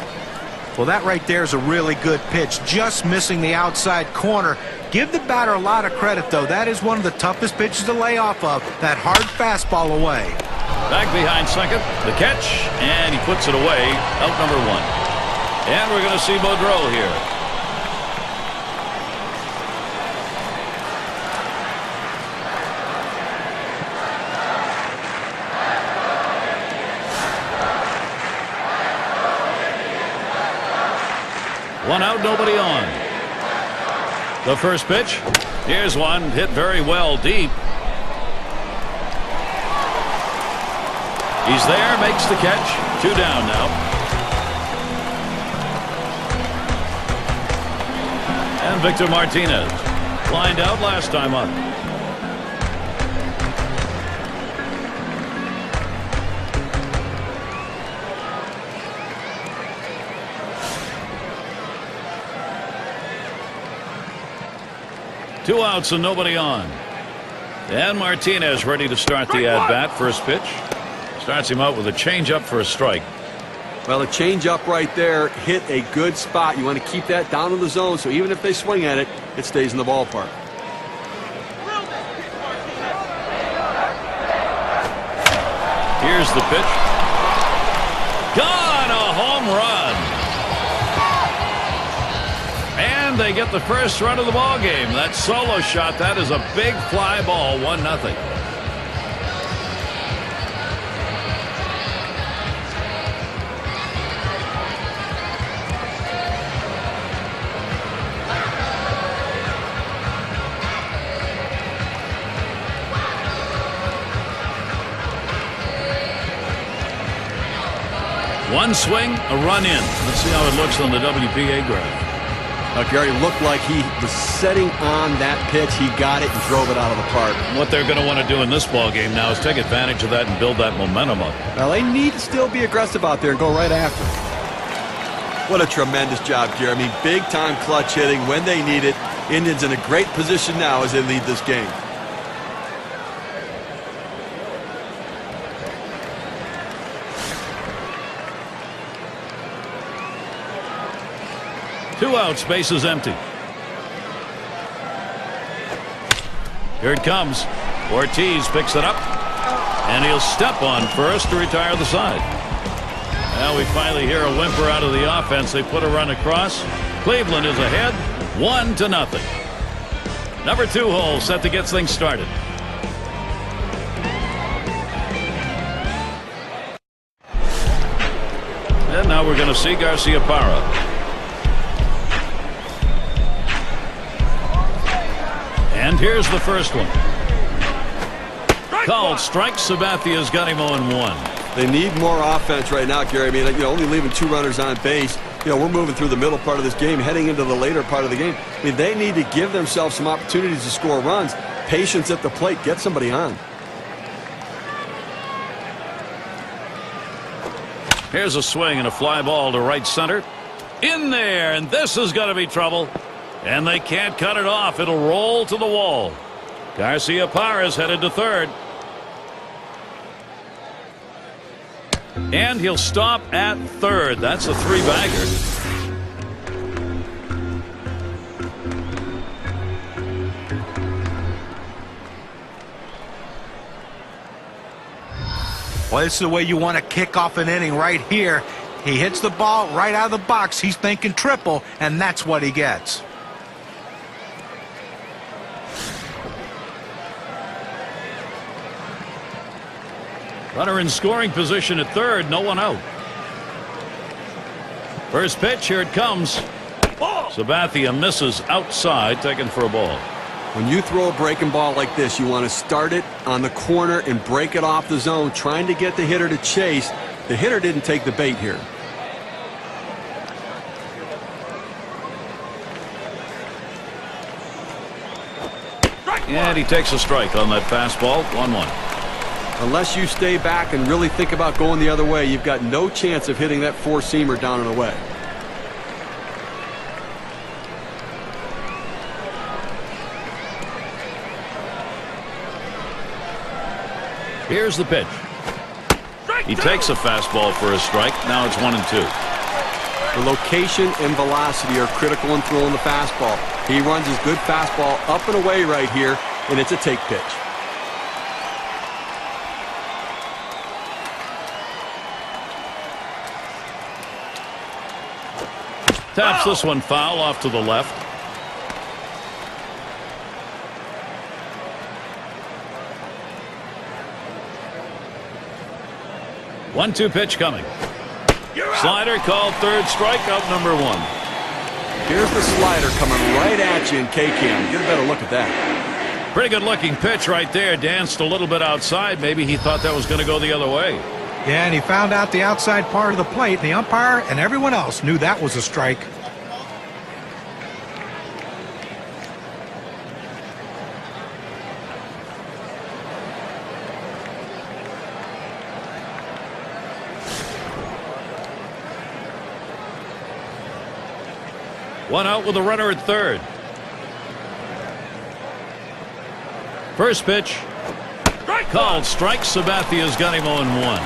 [SPEAKER 5] Well, that right there is a really good pitch, just missing the outside corner. Give the batter a lot of credit, though. That is one of the toughest pitches to lay off of, that hard fastball away.
[SPEAKER 2] Back behind second, the catch, and he puts it away, out number 1. And we're going to see Boudreau here. One out, nobody on. The first pitch. Here's one hit very well deep. He's there, makes the catch. 2 down now. And Victor Martinez lined out last time up. Two outs and nobody on. And Martinez ready to start the at-bat. First pitch. Starts him out with a changeup for a strike.
[SPEAKER 3] Well, a changeup right there hit a good spot. You want to keep that down in the zone, so even if they swing at it, it stays in the ballpark.
[SPEAKER 2] Here's the pitch. Gone! A home run. And they get the first run of the ball game. That solo shot, that is a big fly ball. 1-0. One swing, a run in. Let's see how it looks on the WPA graph.
[SPEAKER 3] Now, Gary, looked like he was setting on that pitch. He got it and drove it out of the park.
[SPEAKER 2] What they're going to want to do in this ball game now is take advantage of that and build that momentum up.
[SPEAKER 3] Well, they need to still be aggressive out there and go right after it. What a tremendous job, Gary. I mean, big-time clutch hitting when they need it. Indians in a great position now as they lead this game.
[SPEAKER 2] Two outs, bases empty. Here it comes. Ortiz picks it up, and he'll step on first to retire the side. Now we finally hear a whimper out of the offense. They put a run across. Cleveland is ahead, 1-0. Number 2 hole set to get things started. And now we're going to see Garciaparra. And here's the first one. Called strike. Sabathia's got him 0-1.
[SPEAKER 3] They need more offense right now, Gary. I mean, only leaving 2 runners on base. We're moving through the middle part of this game, heading into the later part of the game. I mean, they need to give themselves some opportunities to score runs. Patience at the plate. Get somebody on.
[SPEAKER 2] Here's a swing and a fly ball to right center. In there, and this is going to be trouble. And they can't cut it off. It'll roll to the wall. Garciaparra's headed to third. And he'll stop at third. That's a 3-bagger.
[SPEAKER 5] Well, this is the way you want to kick off an inning right here. He hits the ball right out of the box. He's thinking triple, and that's what he gets.
[SPEAKER 2] Runner in scoring position at third, no one out. First pitch, here it comes. Sabathia misses outside, taken for a ball.
[SPEAKER 3] When you throw a breaking ball like this, you want to start it on the corner and break it off the zone, trying to get the hitter to chase. The hitter didn't take the bait here.
[SPEAKER 2] And he takes a strike on that fastball. 1-1.
[SPEAKER 3] Unless you stay back and really think about going the other way, you've got no chance of hitting that 4-seamer down and away.
[SPEAKER 2] Here's the pitch. He takes a fastball for a strike. Now it's 1-2.
[SPEAKER 3] The location and velocity are critical in throwing the fastball. He runs his good fastball up and away right here, and it's a take pitch.
[SPEAKER 2] Taps this one foul off to the left. One-two pitch coming. Slider called third, strikeout number 1.
[SPEAKER 3] Here's the slider coming right at you in K-Cam. Get a better look at that.
[SPEAKER 2] Pretty good looking pitch right there. Danced a little bit outside. Maybe he thought that was going to go the other way.
[SPEAKER 5] Yeah, and he found out the outside part of the plate. The umpire and everyone else knew that was a strike.
[SPEAKER 2] One out with a runner at third. First pitch. Called strike. Sabathia's got him 0-1.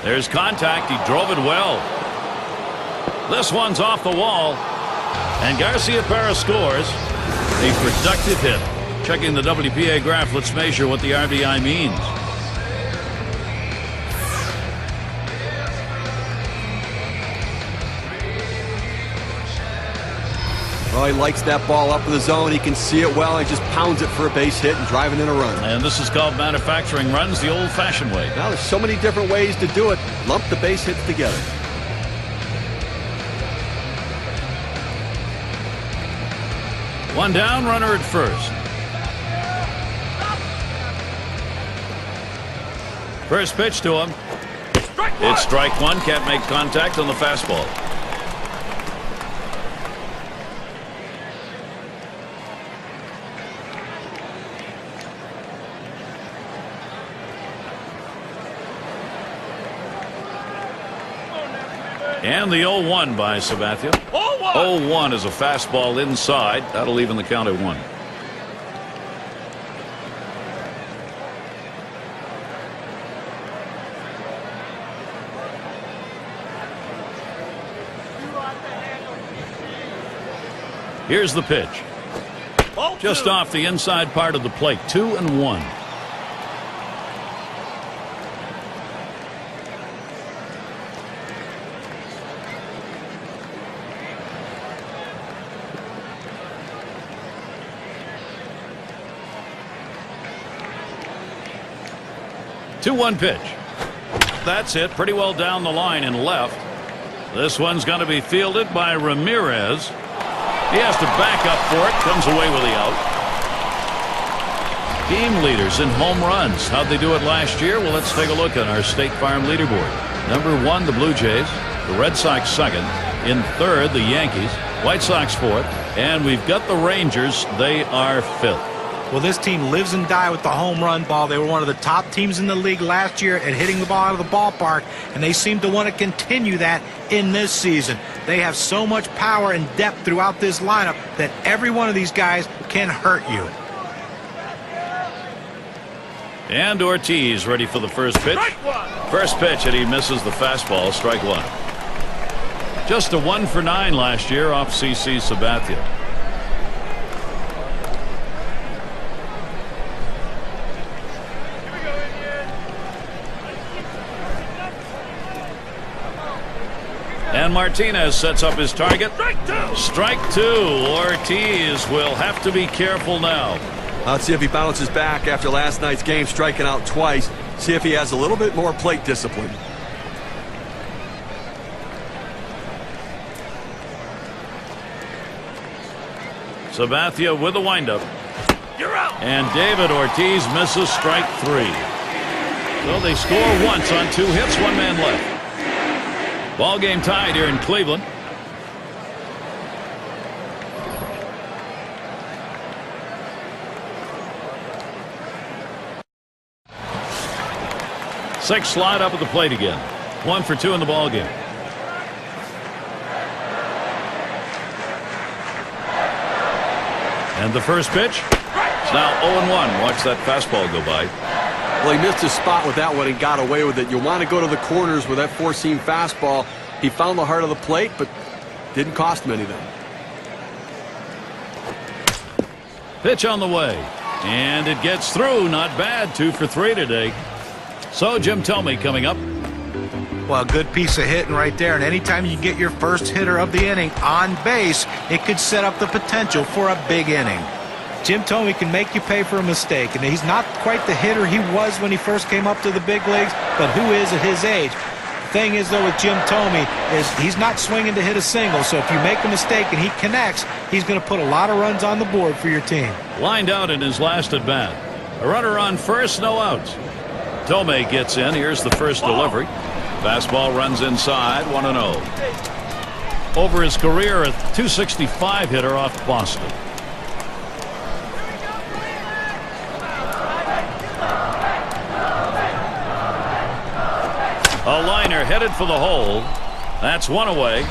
[SPEAKER 2] There's contact. He drove it well. This one's off the wall. And Garciaparra scores. A productive hit. Checking the WPA graph, let's measure what the RBI means.
[SPEAKER 3] Well, he likes that ball up in the zone. He can see it well. He just pounds it for a base hit and driving in a run.
[SPEAKER 2] And this is called manufacturing runs the old-fashioned way.
[SPEAKER 3] Now, there's so many different ways to do it. Lump the base hits together.
[SPEAKER 2] One down, runner at first. First pitch to him. It's strike 1. Can't make contact on the fastball. And the 0-1 by Sabathia. 0-1 is a fastball inside. That'll even the count at 1. Here's the pitch. Just off the inside part of the plate. 2-1. Two-one pitch. That's it. Pretty well down the line and left. This one's going to be fielded by Ramirez. He has to back up for it. Comes away with the out. Team leaders in home runs. How'd they do it last year? Well, let's take a look on our State Farm leaderboard. Number 1, the Blue Jays. The Red Sox second. In third, the Yankees. White Sox fourth. And we've got the Rangers. They are fifth.
[SPEAKER 5] Well, this team lives and dies with the home run ball. They were one of the top teams in the league last year at hitting the ball out of the ballpark, and they seem to want to continue that in this season. They have so much power and depth throughout this lineup that every one of these guys can hurt you.
[SPEAKER 2] And Ortiz ready for the first pitch. First pitch, and he misses the fastball. Strike 1. Just a 1 for 9 last year off CC Sabathia. And Martinez sets up his target. Strike 2. Ortiz will have to be careful now.
[SPEAKER 3] Let's see if he bounces back after last night's game, striking out twice. See if he has a little bit more plate discipline.
[SPEAKER 2] Sabathia with a windup. And David Ortiz misses strike 3. So they score once on 2 hits, 1 man left. Ball game tied here in Cleveland. 6 slide up at the plate again. 1 for 2 in the ball game. And the first pitch. It's now 0-1. Watch that fastball go by.
[SPEAKER 3] Well, he missed his spot with that one and got away with it. You want to go to the corners with that four-seam fastball. He found the heart of the plate, but didn't cost him anything.
[SPEAKER 2] Pitch on the way. And it gets through. Not bad. 2 for 3 today. So Jim Thome coming up.
[SPEAKER 5] Well, a good piece of hitting right there. And anytime you get your first hitter of the inning on base, it could set up the potential for a big inning.
[SPEAKER 4] Jim Thome can make you pay for a mistake, and he's not quite the hitter he was when he first came up to the big leagues, but who is at his age? The thing is, though, with Jim Thome is he's not swinging to hit a single, so if you make a mistake and he connects, he's going to put a lot of runs on the board for your team.
[SPEAKER 2] Lined out in his last at bat. A runner on first, no outs. Thome gets in. Here's the first delivery. Fastball runs inside, 1-0. Over his career, a .265 hitter off Boston. A liner headed for the hole. That's 1 away.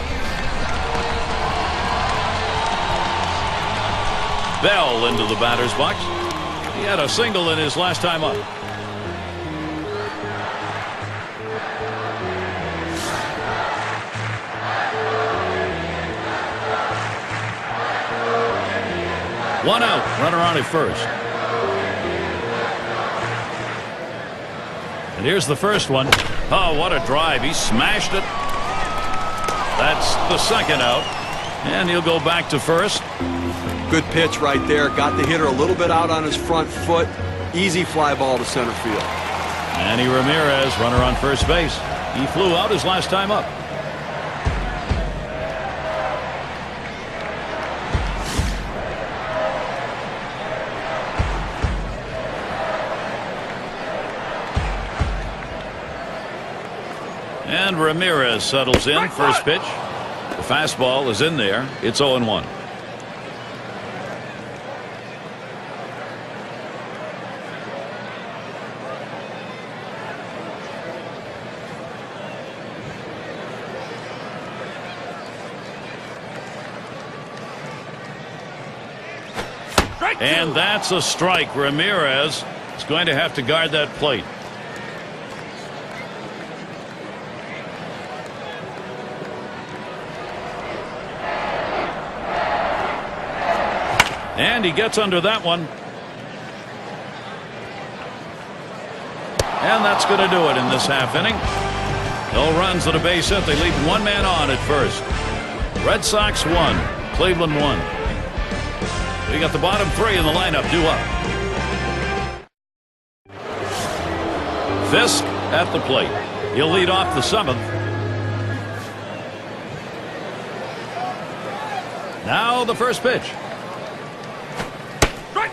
[SPEAKER 2] Bell into the batter's box. He had a single in his last time up. One out. Runner on at first. And here's the first one. Oh, what a drive. He smashed it. That's the second out. And he'll go back to first.
[SPEAKER 3] Good pitch right there. Got the hitter a little bit out on his front foot. Easy fly ball to center field.
[SPEAKER 2] Manny Ramirez, runner on first base. He flew out his last time up. And Ramirez settles in. First pitch. The fastball is in there. It's 0-1. And that's a strike. Ramirez is going to have to guard that plate. And he gets under that one. And that's going to do it in this half inning. No runs at a base hit. They leave one man on at first. Red Sox 1, Cleveland 1. We got the bottom 3 in the lineup due up. Fisk at the plate. He'll lead off the 7th. Now the first pitch.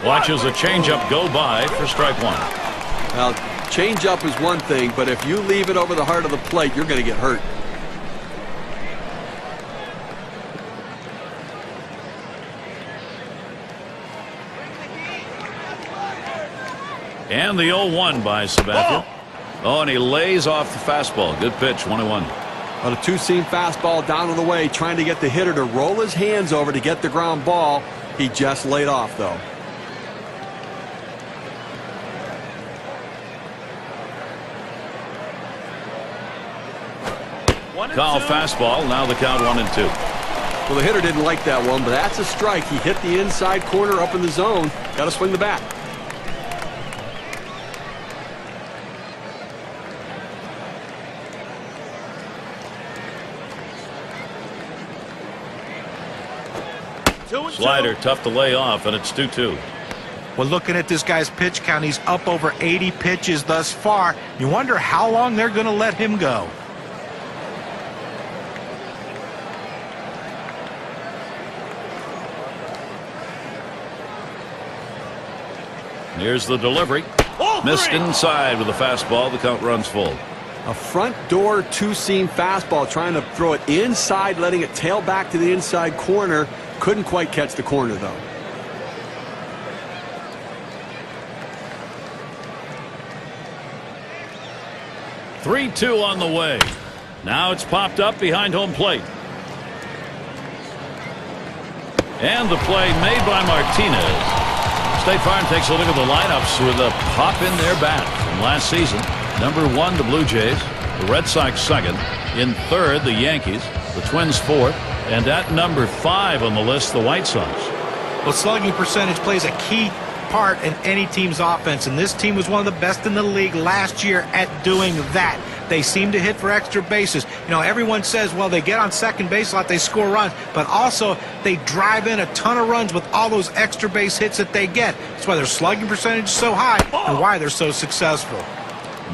[SPEAKER 2] Watches a changeup go by for strike 1.
[SPEAKER 3] Well, changeup is one thing, but if you leave it over the heart of the plate, you're going to get hurt.
[SPEAKER 2] And the 0-1 by Sabathia. Oh, and he lays off the fastball. Good pitch, 1-1.
[SPEAKER 3] On a two-seam fastball down on the way, trying to get the hitter to roll his hands over to get the ground ball. He just laid off, though.
[SPEAKER 2] Call fastball. Now the count 1-2.
[SPEAKER 3] Well, the hitter didn't like that one, but that's a strike. He hit the inside corner up in the zone. Got to swing the bat.
[SPEAKER 2] Slider tough to lay off, and it's 2-2.
[SPEAKER 5] Well, looking at this guy's pitch count, he's up over 80 pitches thus far. You wonder how long they're going to let him go.
[SPEAKER 2] Here's the delivery. Missed inside with a fastball. The count runs full.
[SPEAKER 3] A front door two-seam fastball, trying to throw it inside, letting it tail back to the inside corner. Couldn't quite catch the corner, though.
[SPEAKER 2] 3-2 on the way. Now it's popped up behind home plate. And the play made by Martinez. State Farm takes a look at the lineups with a pop in their bat from last season. Number 1, the Blue Jays. The Red Sox second. In third, the Yankees. The Twins fourth. And at number 5 on the list, the White Sox.
[SPEAKER 5] Well, slugging percentage plays a key part in any team's offense, and this team was one of the best in the league last year at doing that. They seem to hit for extra bases. You know, everyone says, well, they get on second base a lot, they score runs, but also they drive in a ton of runs with all those extra base hits that they get. That's why their slugging percentage is so high and why they're so successful.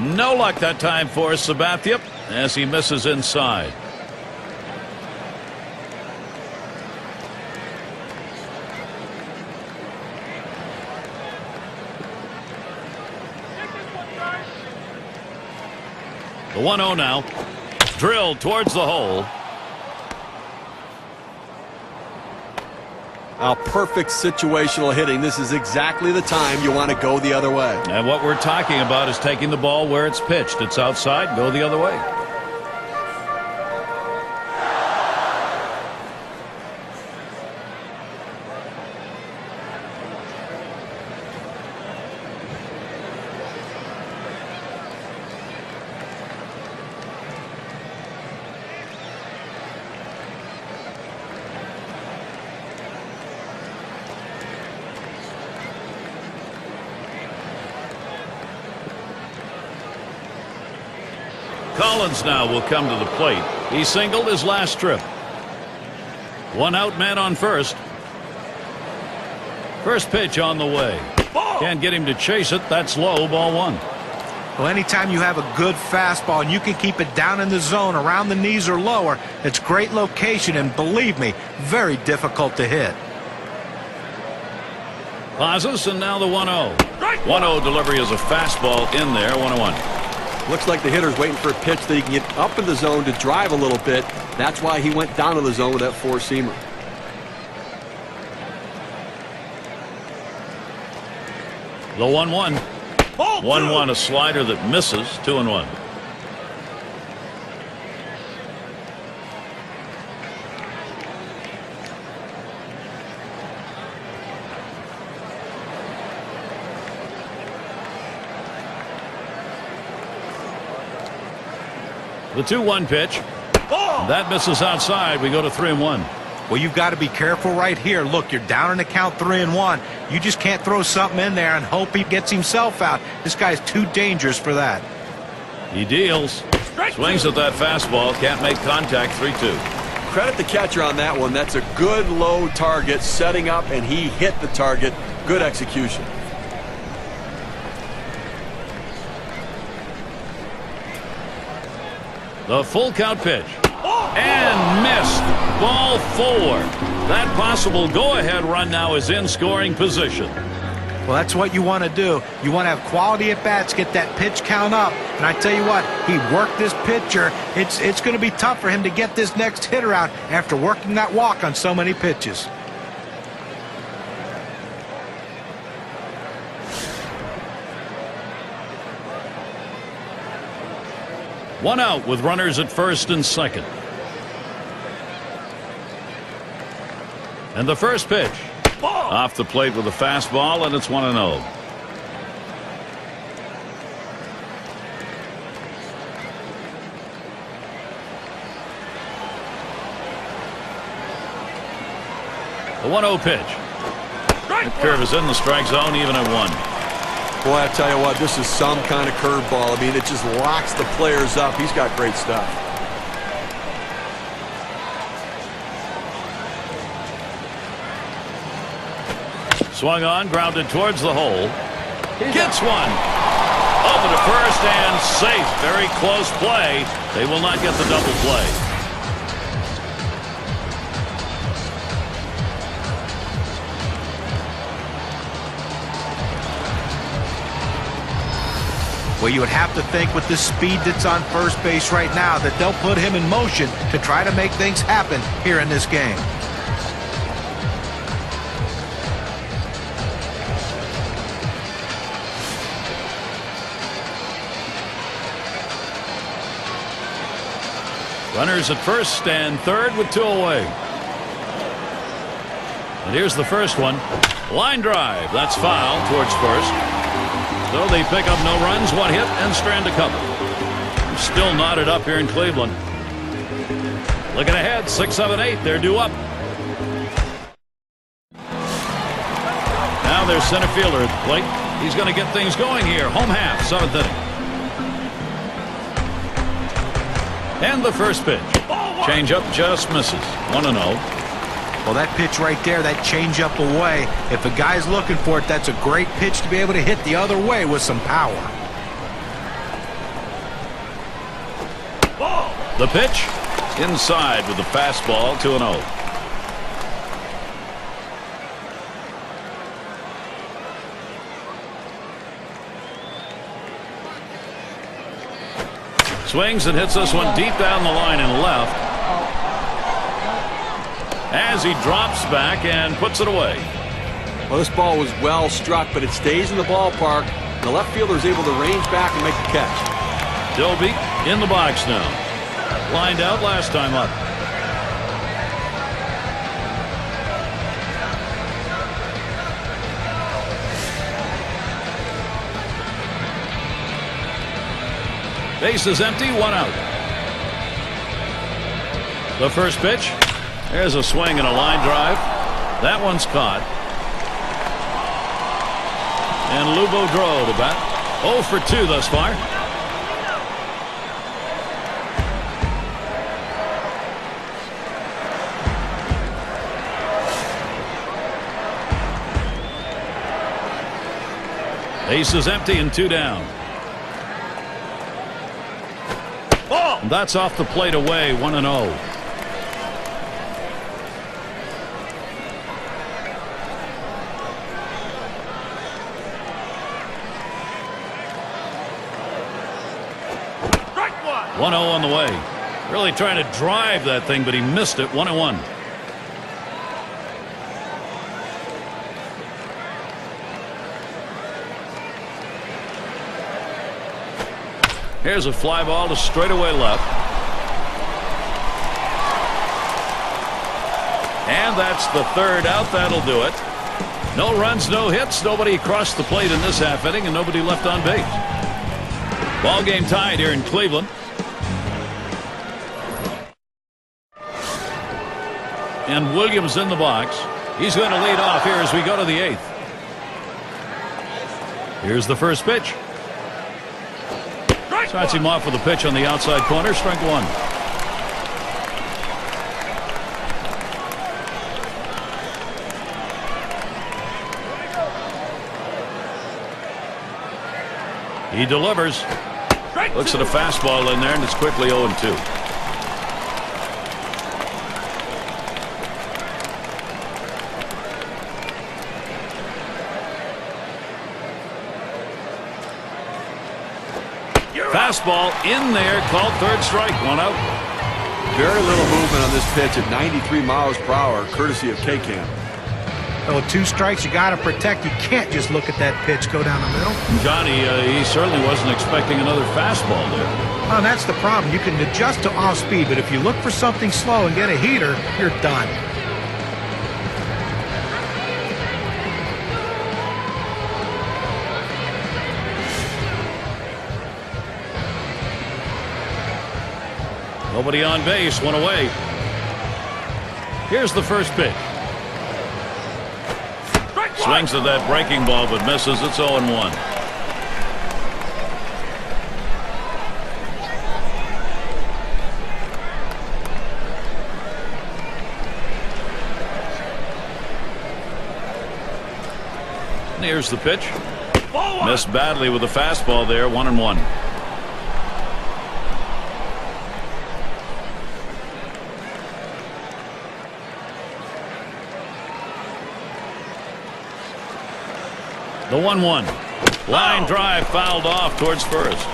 [SPEAKER 2] No luck that time for Sabathia as he misses inside. The 1-0 now. Drilled towards the hole.
[SPEAKER 3] Perfect situational hitting. This is exactly the time you want to go the other way.
[SPEAKER 2] And what we're talking about is taking the ball where it's pitched. It's outside, go the other way. Collins now will come to the plate. He singled his last trip. 1 out, man on first. First pitch on the way. Can't get him to chase it. That's low. Ball 1.
[SPEAKER 5] Well, anytime you have a good fastball and you can keep it down in the zone around the knees or lower, it's great location and, believe me, very difficult to hit.
[SPEAKER 2] Pauses, and now the 1-0. 1-0 delivery is a fastball in there. 1-1.
[SPEAKER 3] Looks like the hitter's waiting for a pitch that he can get up in the zone to drive a little bit. That's why he went down to the zone with that four-seamer.
[SPEAKER 2] The 1-1. 1-1, a slider that misses. 2-1. The 2-1 pitch. That misses outside. We go to 3-1.
[SPEAKER 5] Well, you've got to be careful right here. Look, you're down in the count 3-1. You just can't throw something in there and hope he gets himself out. This guy's too dangerous for that.
[SPEAKER 2] He deals. Swings at that fastball. Can't make contact. 3-2.
[SPEAKER 3] Credit the catcher on that one. That's a good low target setting up, and he hit the target. Good execution.
[SPEAKER 2] The full count pitch. And missed. Ball 4. That possible go-ahead run now is in scoring position.
[SPEAKER 5] Well, that's what you want to do. You want to have quality at-bats, get that pitch count up. And I tell you what, he worked this pitcher. It's going to be tough for him to get this next hitter out after working that walk on so many pitches.
[SPEAKER 2] One out with runners at first and second. And the first pitch. Off the plate with a fastball, and it's 1-0. The 1-0 pitch. The curve is in the strike zone, even at 1.
[SPEAKER 3] Boy, I tell you what, this is some kind of curveball. I mean, it just locks the players up. He's got great stuff.
[SPEAKER 2] Swung on, grounded towards the hole. Gets one. Over to first and safe. Very close play. They will not get the double play.
[SPEAKER 5] Well, you would have to think with the speed that's on first base right now that they'll put him in motion to try to make things happen here in this game.
[SPEAKER 2] Runners at first and third with 2 away. And here's the first one. Line drive. That's foul towards first. So they pick up no runs, 1 hit, and strand a couple. Still knotted up here in Cleveland. Looking ahead, 6, 7, 8. They're due up. Now there's center fielder at the plate. He's going to get things going here. Home half, 7th inning. And the first pitch. Change up just misses. 1-0.
[SPEAKER 5] Well, that pitch right there, that change up away, if a guy's looking for it, that's a great pitch to be able to hit the other way with some power.
[SPEAKER 2] The pitch inside with the fastball, 2-0. Swings and hits this one deep down the line and left. As he drops back and puts it away.
[SPEAKER 3] Well, this ball was well struck, but it stays in the ballpark. The left fielder is able to range back and make the catch.
[SPEAKER 2] Dilby in the box now. Lined out last time up. Base is empty, 1 out. The first pitch. There's a swing and a line drive. That one's caught. And Lou Boudreau to bat. 0 for 2 thus far. Base is empty and 2 down. That's off the plate away, 1-0.
[SPEAKER 3] Strike one.
[SPEAKER 2] 1-0 on the way. Really trying to drive that thing, but he missed it. 1-1. Here's a fly ball to straightaway left. And that's the 3rd out. That'll do it. No runs, no hits. Nobody crossed the plate in this half inning, and nobody left on base. Ball game tied here in Cleveland. And Williams in the box. He's going to lead off here as we go to the 8th. Here's the first pitch. Starts him off with a pitch on the outside corner. Strike 1. He delivers. Looks at a fastball in there, and it's quickly 0-2. Fastball in there, called 3rd strike, 1 out.
[SPEAKER 3] Very little movement on this pitch at 93 miles per hour, courtesy of K-Cam.
[SPEAKER 5] So 2 strikes, you got to protect. You can't just look at that pitch go down the middle.
[SPEAKER 2] Johnny, he certainly wasn't expecting another fastball there.
[SPEAKER 5] Well, that's the problem. You can adjust to off speed, but if you look for something slow and get a heater, you're done.
[SPEAKER 2] Nobody on base, 1 away. Here's the first pitch. Swings at that breaking ball but misses. It's 0-1. And here's the pitch. Missed badly with the fastball there, 1-1. The 1-1. Line drive fouled off towards first.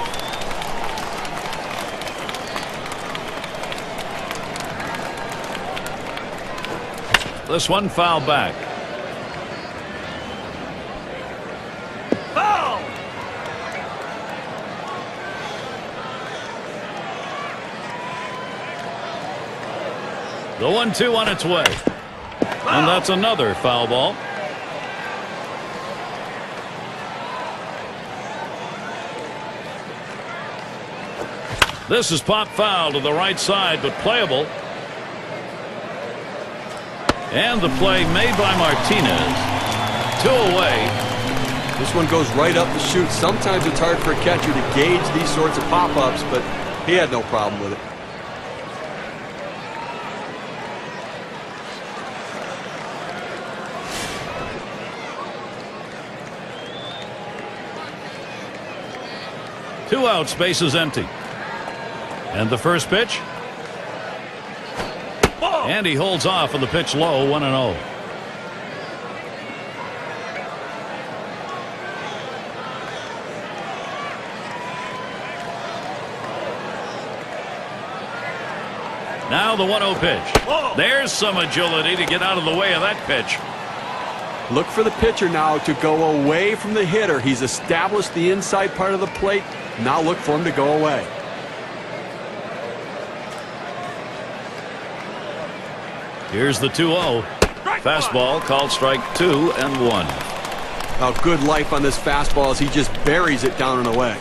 [SPEAKER 2] This one fouled back.
[SPEAKER 3] Foul!
[SPEAKER 2] The 1-2 on its way. And that's another foul ball. This is pop foul to the right side, but playable. And the play made by Martinez. 2 away.
[SPEAKER 3] This one goes right up the chute. Sometimes it's hard for a catcher to gauge these sorts of pop-ups, but he had no problem with it.
[SPEAKER 2] Two outs, bases empty. And the first pitch. And he holds off on the pitch low, 1-0. Now the 1-0 pitch. There's some agility to get out of the way of that pitch.
[SPEAKER 3] Look for the pitcher now to go away from the hitter. He's established the inside part of the plate. Now look for him to go away.
[SPEAKER 2] Here's the 2-0. Fastball called strike 2 and 1.
[SPEAKER 3] A good life on this fastball as he just buries it down and away.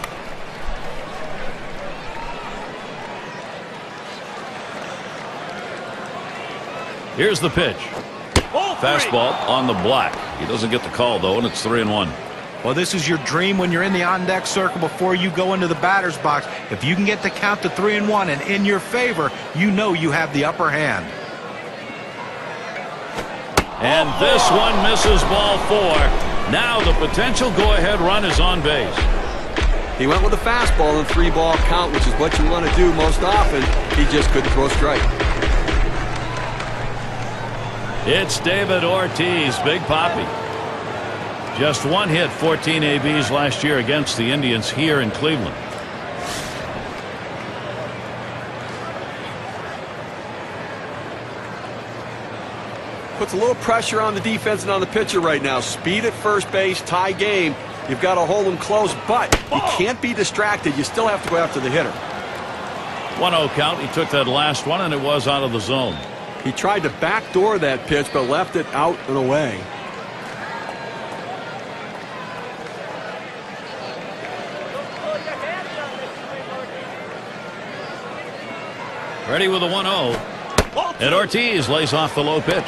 [SPEAKER 2] Here's the pitch. Fastball on the black. He doesn't get the call, though, and it's 3-1.
[SPEAKER 5] Well, this is your dream when you're in the on-deck circle before you go into the batter's box. If you can get the count to 3-1 and in your favor, you know you have the upper hand.
[SPEAKER 2] And this one misses ball 4. Now the potential go-ahead run is on base.
[SPEAKER 3] He went with a fastball in 3-ball count, which is what you want to do most often. He just couldn't throw a strike.
[SPEAKER 2] It's David Ortiz, Big Papi. Just one hit, 14 ABs last year against the Indians here in Cleveland.
[SPEAKER 3] Puts a little pressure on the defense and on the pitcher right now. Speed at first base, tie game. You've got to hold them close, but you can't be distracted. You still have to go after the hitter.
[SPEAKER 2] 1-0 count. He took that last one, and it was out of the zone.
[SPEAKER 3] He tried to backdoor that pitch, but left it out and away.
[SPEAKER 2] Ready with a 1-0. And Ortiz lays off the low pitch.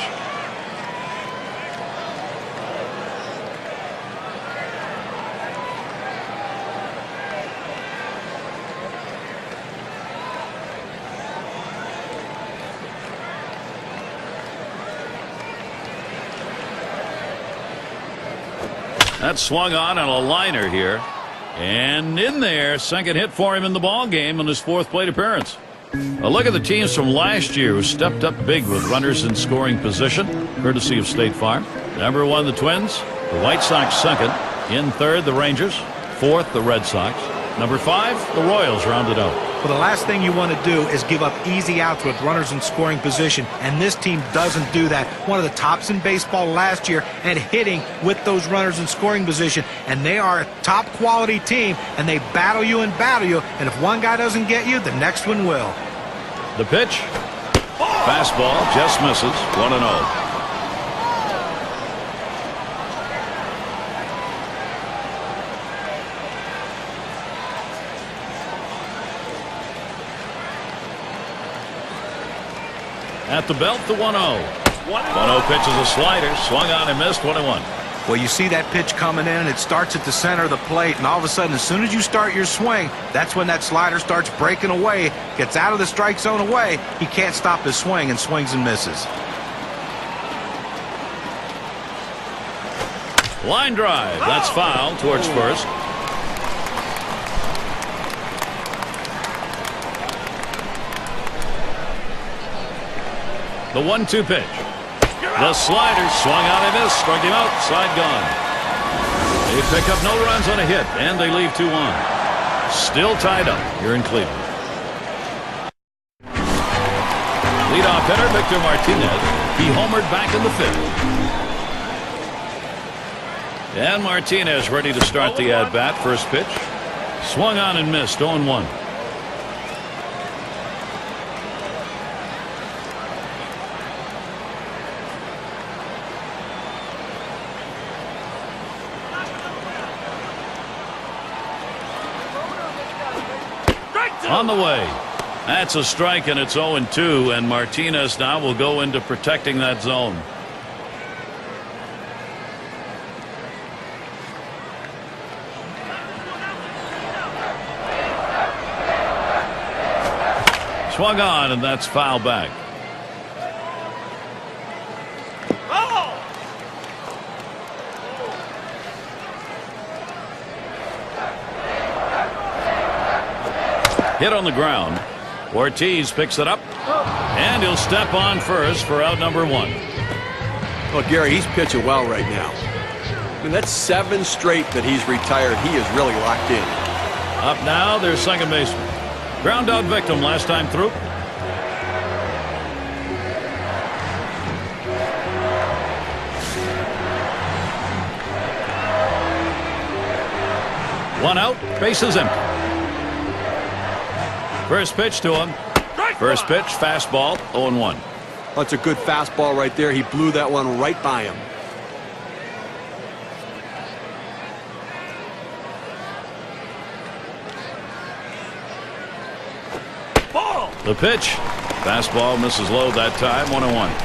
[SPEAKER 2] That swung on a liner here. And in there, second hit for him in the ball game on his 4th plate appearance. A look at the teams from last year who stepped up big with runners in scoring position, courtesy of State Farm. Number 1, the Twins. The White Sox 2nd. In 3rd, the Rangers. 4th, the Red Sox. Number 5, the Royals rounded out.
[SPEAKER 5] Well, the last thing you want to do is give up easy outs with runners in scoring position, and this team doesn't do that. One of the tops in baseball last year at hitting with those runners in scoring position, and they are a top quality team, and they battle you, and if one guy doesn't get you, the next one will.
[SPEAKER 2] The pitch. Fastball just misses. 1-0. At the belt, the 1-0. 1-0 pitch is a slider. Swung on and missed. 1-1.
[SPEAKER 5] Well, you see that pitch coming in, and it starts at the center of the plate, and all of a sudden, as soon as you start your swing, that's when that slider starts breaking away, gets out of the strike zone away. He can't stop his swing and swings and misses.
[SPEAKER 2] Line drive. That's foul towards first. The 1-2 pitch. The slider swung out and missed. Struck him out. Side gone. They pick up no runs on a hit, and they leave 2 on. Still tied up here in Cleveland. Leadoff hitter Victor Martinez. He homered back in the 5th. And Martinez ready to start the at-bat. First pitch. Swung on and missed. 0-1. On the way. That's a strike, and it's 0-2, and Martinez now will go into protecting that zone. Swung on, and that's foul back. Hit on the ground. Ortiz picks it up, and he'll step on first for out number 1.
[SPEAKER 3] Well, Gary, he's pitching well right now. I mean, that's 7 straight that he's retired. He is really locked in.
[SPEAKER 2] Up now, their second baseman. Ground out victim last time through. One out, bases empty. First pitch to him. First pitch, fastball, 0-1.
[SPEAKER 3] That's a good fastball right there. He blew that one right by him.
[SPEAKER 2] The pitch. Fastball misses low that time, 1-1.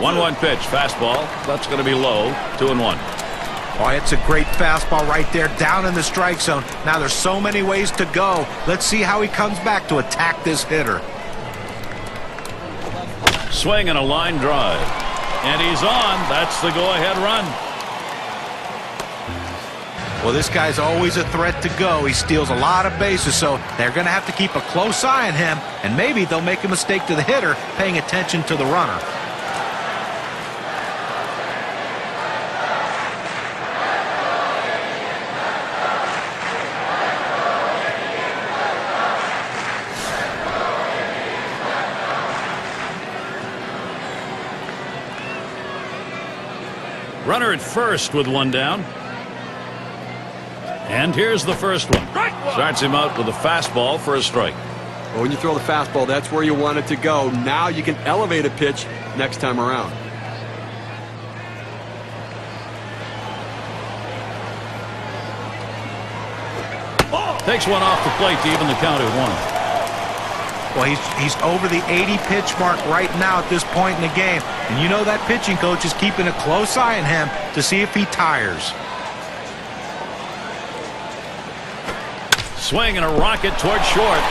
[SPEAKER 2] One pitch, fastball. That's going to be low, 2-1.
[SPEAKER 5] Oh, it's a great fastball right there, down in the strike zone. Now there's so many ways to go. Let's see how he comes back to attack this hitter.
[SPEAKER 2] Swing and a line drive. And he's on. That's the go-ahead run.
[SPEAKER 5] Well, this guy's always a threat to go. He steals a lot of bases, so they're going to have to keep a close eye on him, and maybe they'll make a mistake to the hitter, paying attention to the runner.
[SPEAKER 2] Runner at first with one down. And here's the first one. Starts him out with a fastball for a strike.
[SPEAKER 3] Well, when you throw the fastball, that's where you want it to go. Now you can elevate a pitch next time around.
[SPEAKER 2] Takes one off the plate to even the count at 1.
[SPEAKER 5] Well, he's over the 80-pitch mark right now at this point in the game. And you know that pitching coach is keeping a close eye on him to see if he tires.
[SPEAKER 2] Swing and a rocket towards short.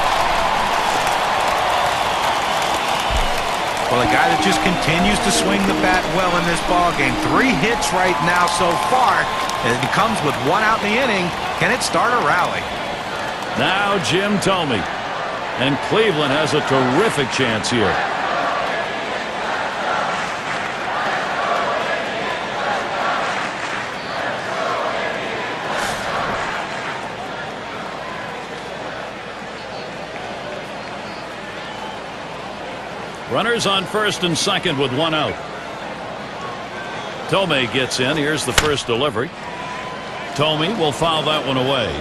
[SPEAKER 5] Well, a guy that just continues to swing the bat well in this ballgame. 3 hits right now so far. And it comes with 1 out in the inning. Can it start a rally?
[SPEAKER 2] Now Jim Thome. And Cleveland has a terrific chance here. Runners on first and second with 1 out. Thome gets in. Here's the first delivery. Thome will foul that one away.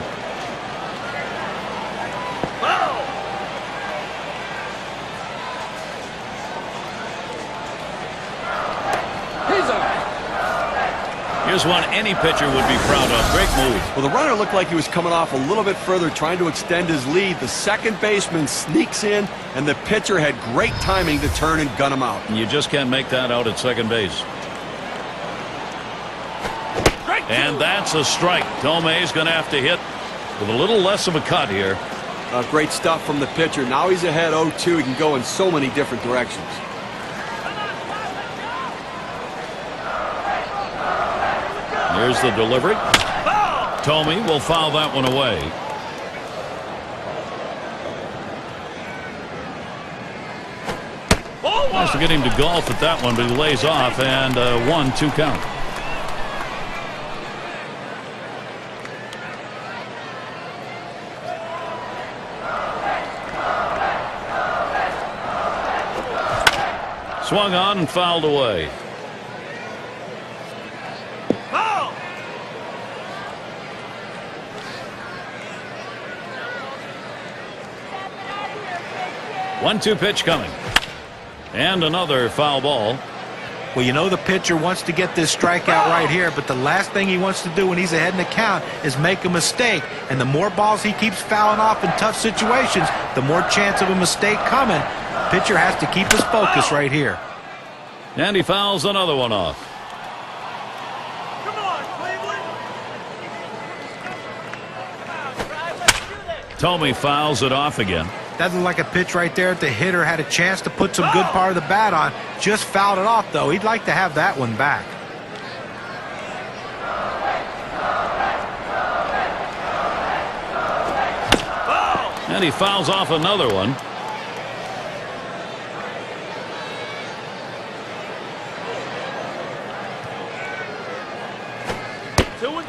[SPEAKER 2] Here's one any pitcher would be proud of. Great move.
[SPEAKER 3] Well, the runner looked like he was coming off a little bit further, trying to extend his lead. The second baseman sneaks in, and the pitcher had great timing to turn and gun him out.
[SPEAKER 2] And you just can't make that out at second base. And that's a strike. Thome's going to have to hit with a little less of a cut here.
[SPEAKER 3] Great stuff from the pitcher. Now he's ahead 0-2. He can go in so many different directions.
[SPEAKER 2] Here's the delivery. Thome will foul that one away. Nice to get him to golf at that one, but he lays off, and 1-2 count. Swung on and fouled away. One-two pitch coming. And another foul ball.
[SPEAKER 5] Well, you know the pitcher wants to get this strikeout right here, but the last thing he wants to do when he's ahead in the count is make a mistake. And the more balls he keeps fouling off in tough situations, the more chance of a mistake coming. Pitcher has to keep his focus right here.
[SPEAKER 2] And he fouls another one off. Tomey fouls it off again.
[SPEAKER 5] That looked like a pitch right there. The hitter had a chance to put some good part of the bat on. Just fouled it off, though. He'd like to have that one back.
[SPEAKER 2] And he fouls off another one.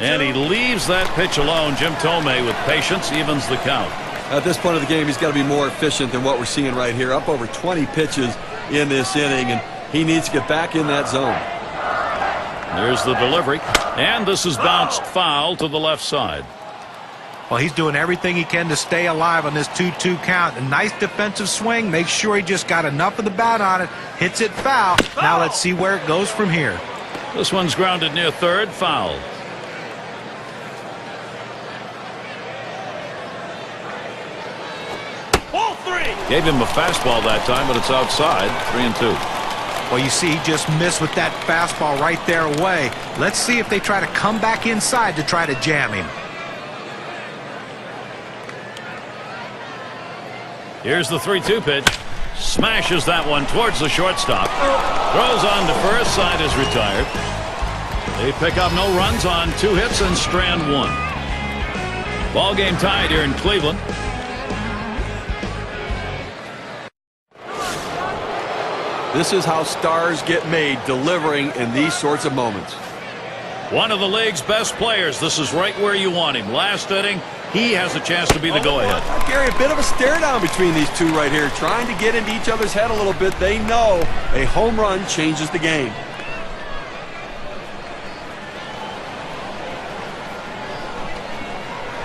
[SPEAKER 2] And he leaves that pitch alone. Jim Tomey, with patience, evens the count.
[SPEAKER 3] At this point of the game, he's got to be more efficient than what we're seeing right here. Up over 20 pitches in this inning, and he needs to get back in that zone.
[SPEAKER 2] There's the delivery. And this is bounced foul to the left side.
[SPEAKER 5] Well, he's doing everything he can to stay alive on this 2-2 count. A nice defensive swing. Make sure he just got enough of the bat on it. Hits it foul. Now let's see where it goes from here.
[SPEAKER 2] This one's grounded near third. Foul. Gave him a fastball that time, but it's outside. 3-2.
[SPEAKER 5] Well, you see, he just missed with that fastball right there away. Let's see if they try to come back inside to try to jam him.
[SPEAKER 2] Here's the 3-2 pitch. Smashes that one towards the shortstop. Throws on to first. Side is retired. They pick up no runs on 2 hits and strand 1. Ball game tied here in Cleveland.
[SPEAKER 3] This is how stars get made, delivering in these sorts of moments.
[SPEAKER 2] One of the league's best players. This is right where you want him. Last inning, he has a chance to be the go-ahead.
[SPEAKER 3] Gary, a bit of a stare down between these two right here, trying to get into each other's head a little bit. They know a home run changes the game.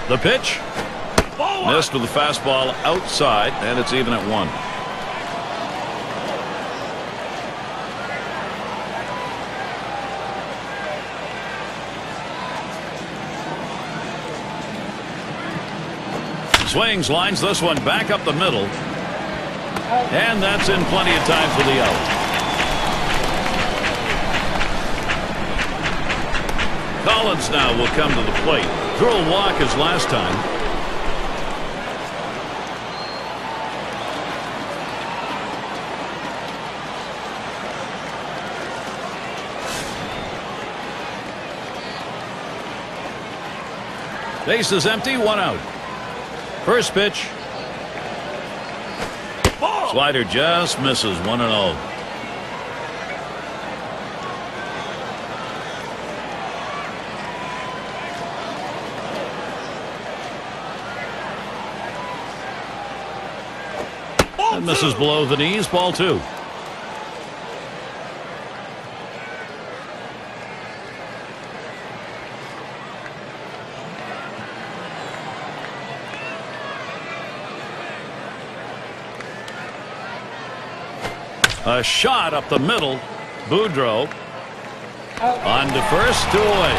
[SPEAKER 2] The pitch. Missed with the fastball outside, and it's even at 1. Swings, lines this one back up the middle. And that's in plenty of time for the out. Collins now will come to the plate. Threw a walk as last time. Base is empty, 1 out. First pitch. Slider just misses. 1-0. And misses below the knees. Ball 2. A shot up the middle. Boudreau on to first, 2 away.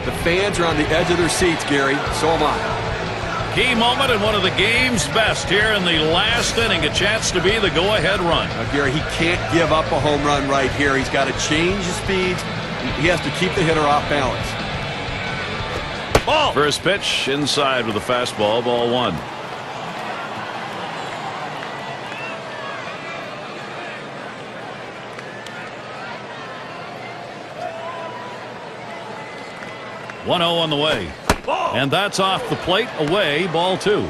[SPEAKER 3] The fans are on the edge of their seats, Gary. So am I.
[SPEAKER 2] Key moment in one of the game's best here in the last inning. A chance to be the go-ahead run.
[SPEAKER 3] Now, Gary, he can't give up a home run right here. He's got to change his speeds. He has to keep the hitter off balance.
[SPEAKER 2] Ball. First pitch inside with a fastball. Ball 1. One 0 on the way. Ball. And that's off the plate. Away. Ball 2.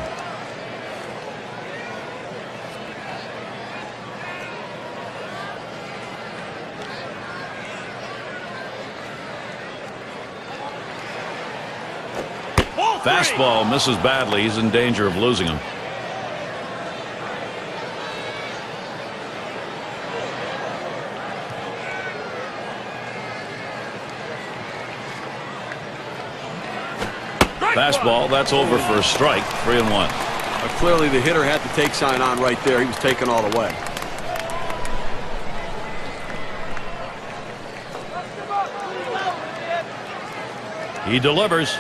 [SPEAKER 2] Fastball misses badly. He's in danger of losing him. Fastball, that's over for a strike. 3-1.
[SPEAKER 3] Clearly the hitter had the take sign on right there. He was taken all the way.
[SPEAKER 2] He delivers.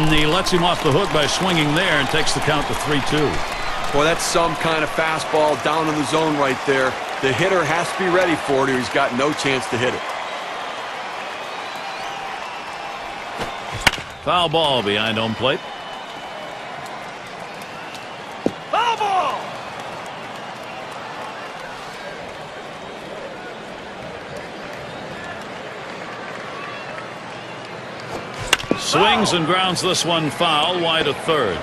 [SPEAKER 2] He lets him off the hook by swinging there and takes the count to 3-2.
[SPEAKER 3] Boy, that's some kind of fastball down in the zone right there. The hitter has to be ready for it or he's got no chance to hit it.
[SPEAKER 2] Foul ball behind home plate.
[SPEAKER 3] Foul ball!
[SPEAKER 2] Swings and grounds this one foul, wide of third.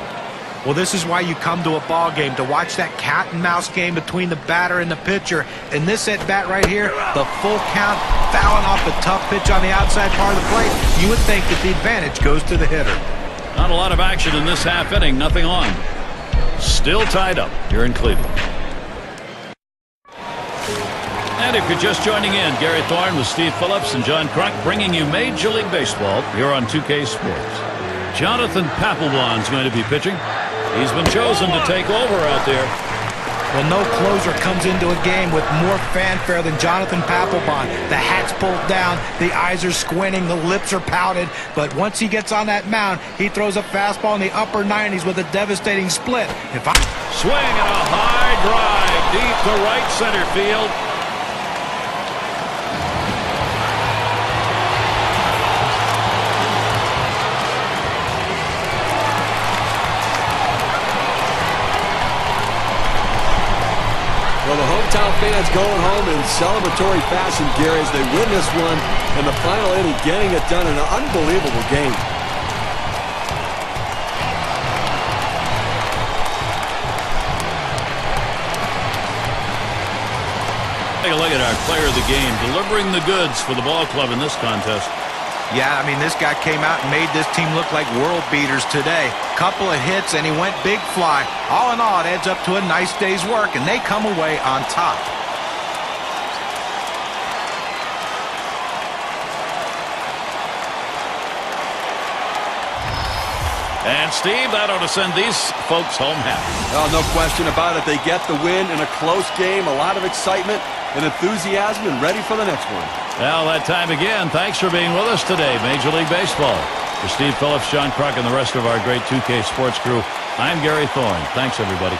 [SPEAKER 5] Well, this is why you come to a ball game, to watch that cat and mouse game between the batter and the pitcher. In this at bat right here, the full count, fouling off the tough pitch on the outside part of the plate, you would think that the advantage goes to the hitter.
[SPEAKER 2] Not a lot of action in this half inning, nothing on. Still tied up here in Cleveland. And if you're just joining in, Gary Thorne with Steve Phillips and John Kruk bringing you Major League Baseball here on 2K Sports. Jonathan Papelbon's going to be pitching. He's been chosen to take over out there.
[SPEAKER 5] Well, no closer comes into a game with more fanfare than Jonathan Papelbon. The hat's pulled down, the eyes are squinting, the lips are pouted. But once he gets on that mound, he throws a fastball in the upper 90s with a devastating split.
[SPEAKER 2] Swing and a high drive deep to right center field.
[SPEAKER 3] Well, the hometown fans going home in celebratory fashion, Gary, as they win this one in the final inning, getting it done in an unbelievable game.
[SPEAKER 2] Take a look at our player of the game, delivering the goods for the ball club in this contest.
[SPEAKER 5] Yeah, I mean, this guy came out and made this team look like world beaters today. Couple of hits, and he went big fly. All in all, it adds up to a nice day's work, and they come away on top.
[SPEAKER 2] And, Steve, that ought to send these folks home happy.
[SPEAKER 3] Oh, no question about it. They get the win in a close game, a lot of excitement and enthusiasm, and ready for the next one.
[SPEAKER 2] Well, that time again. Thanks for being with us today, Major League Baseball. For Steve Phillips, John Kruk, and the rest of our great 2K Sports crew, I'm Gary Thorne. Thanks, everybody.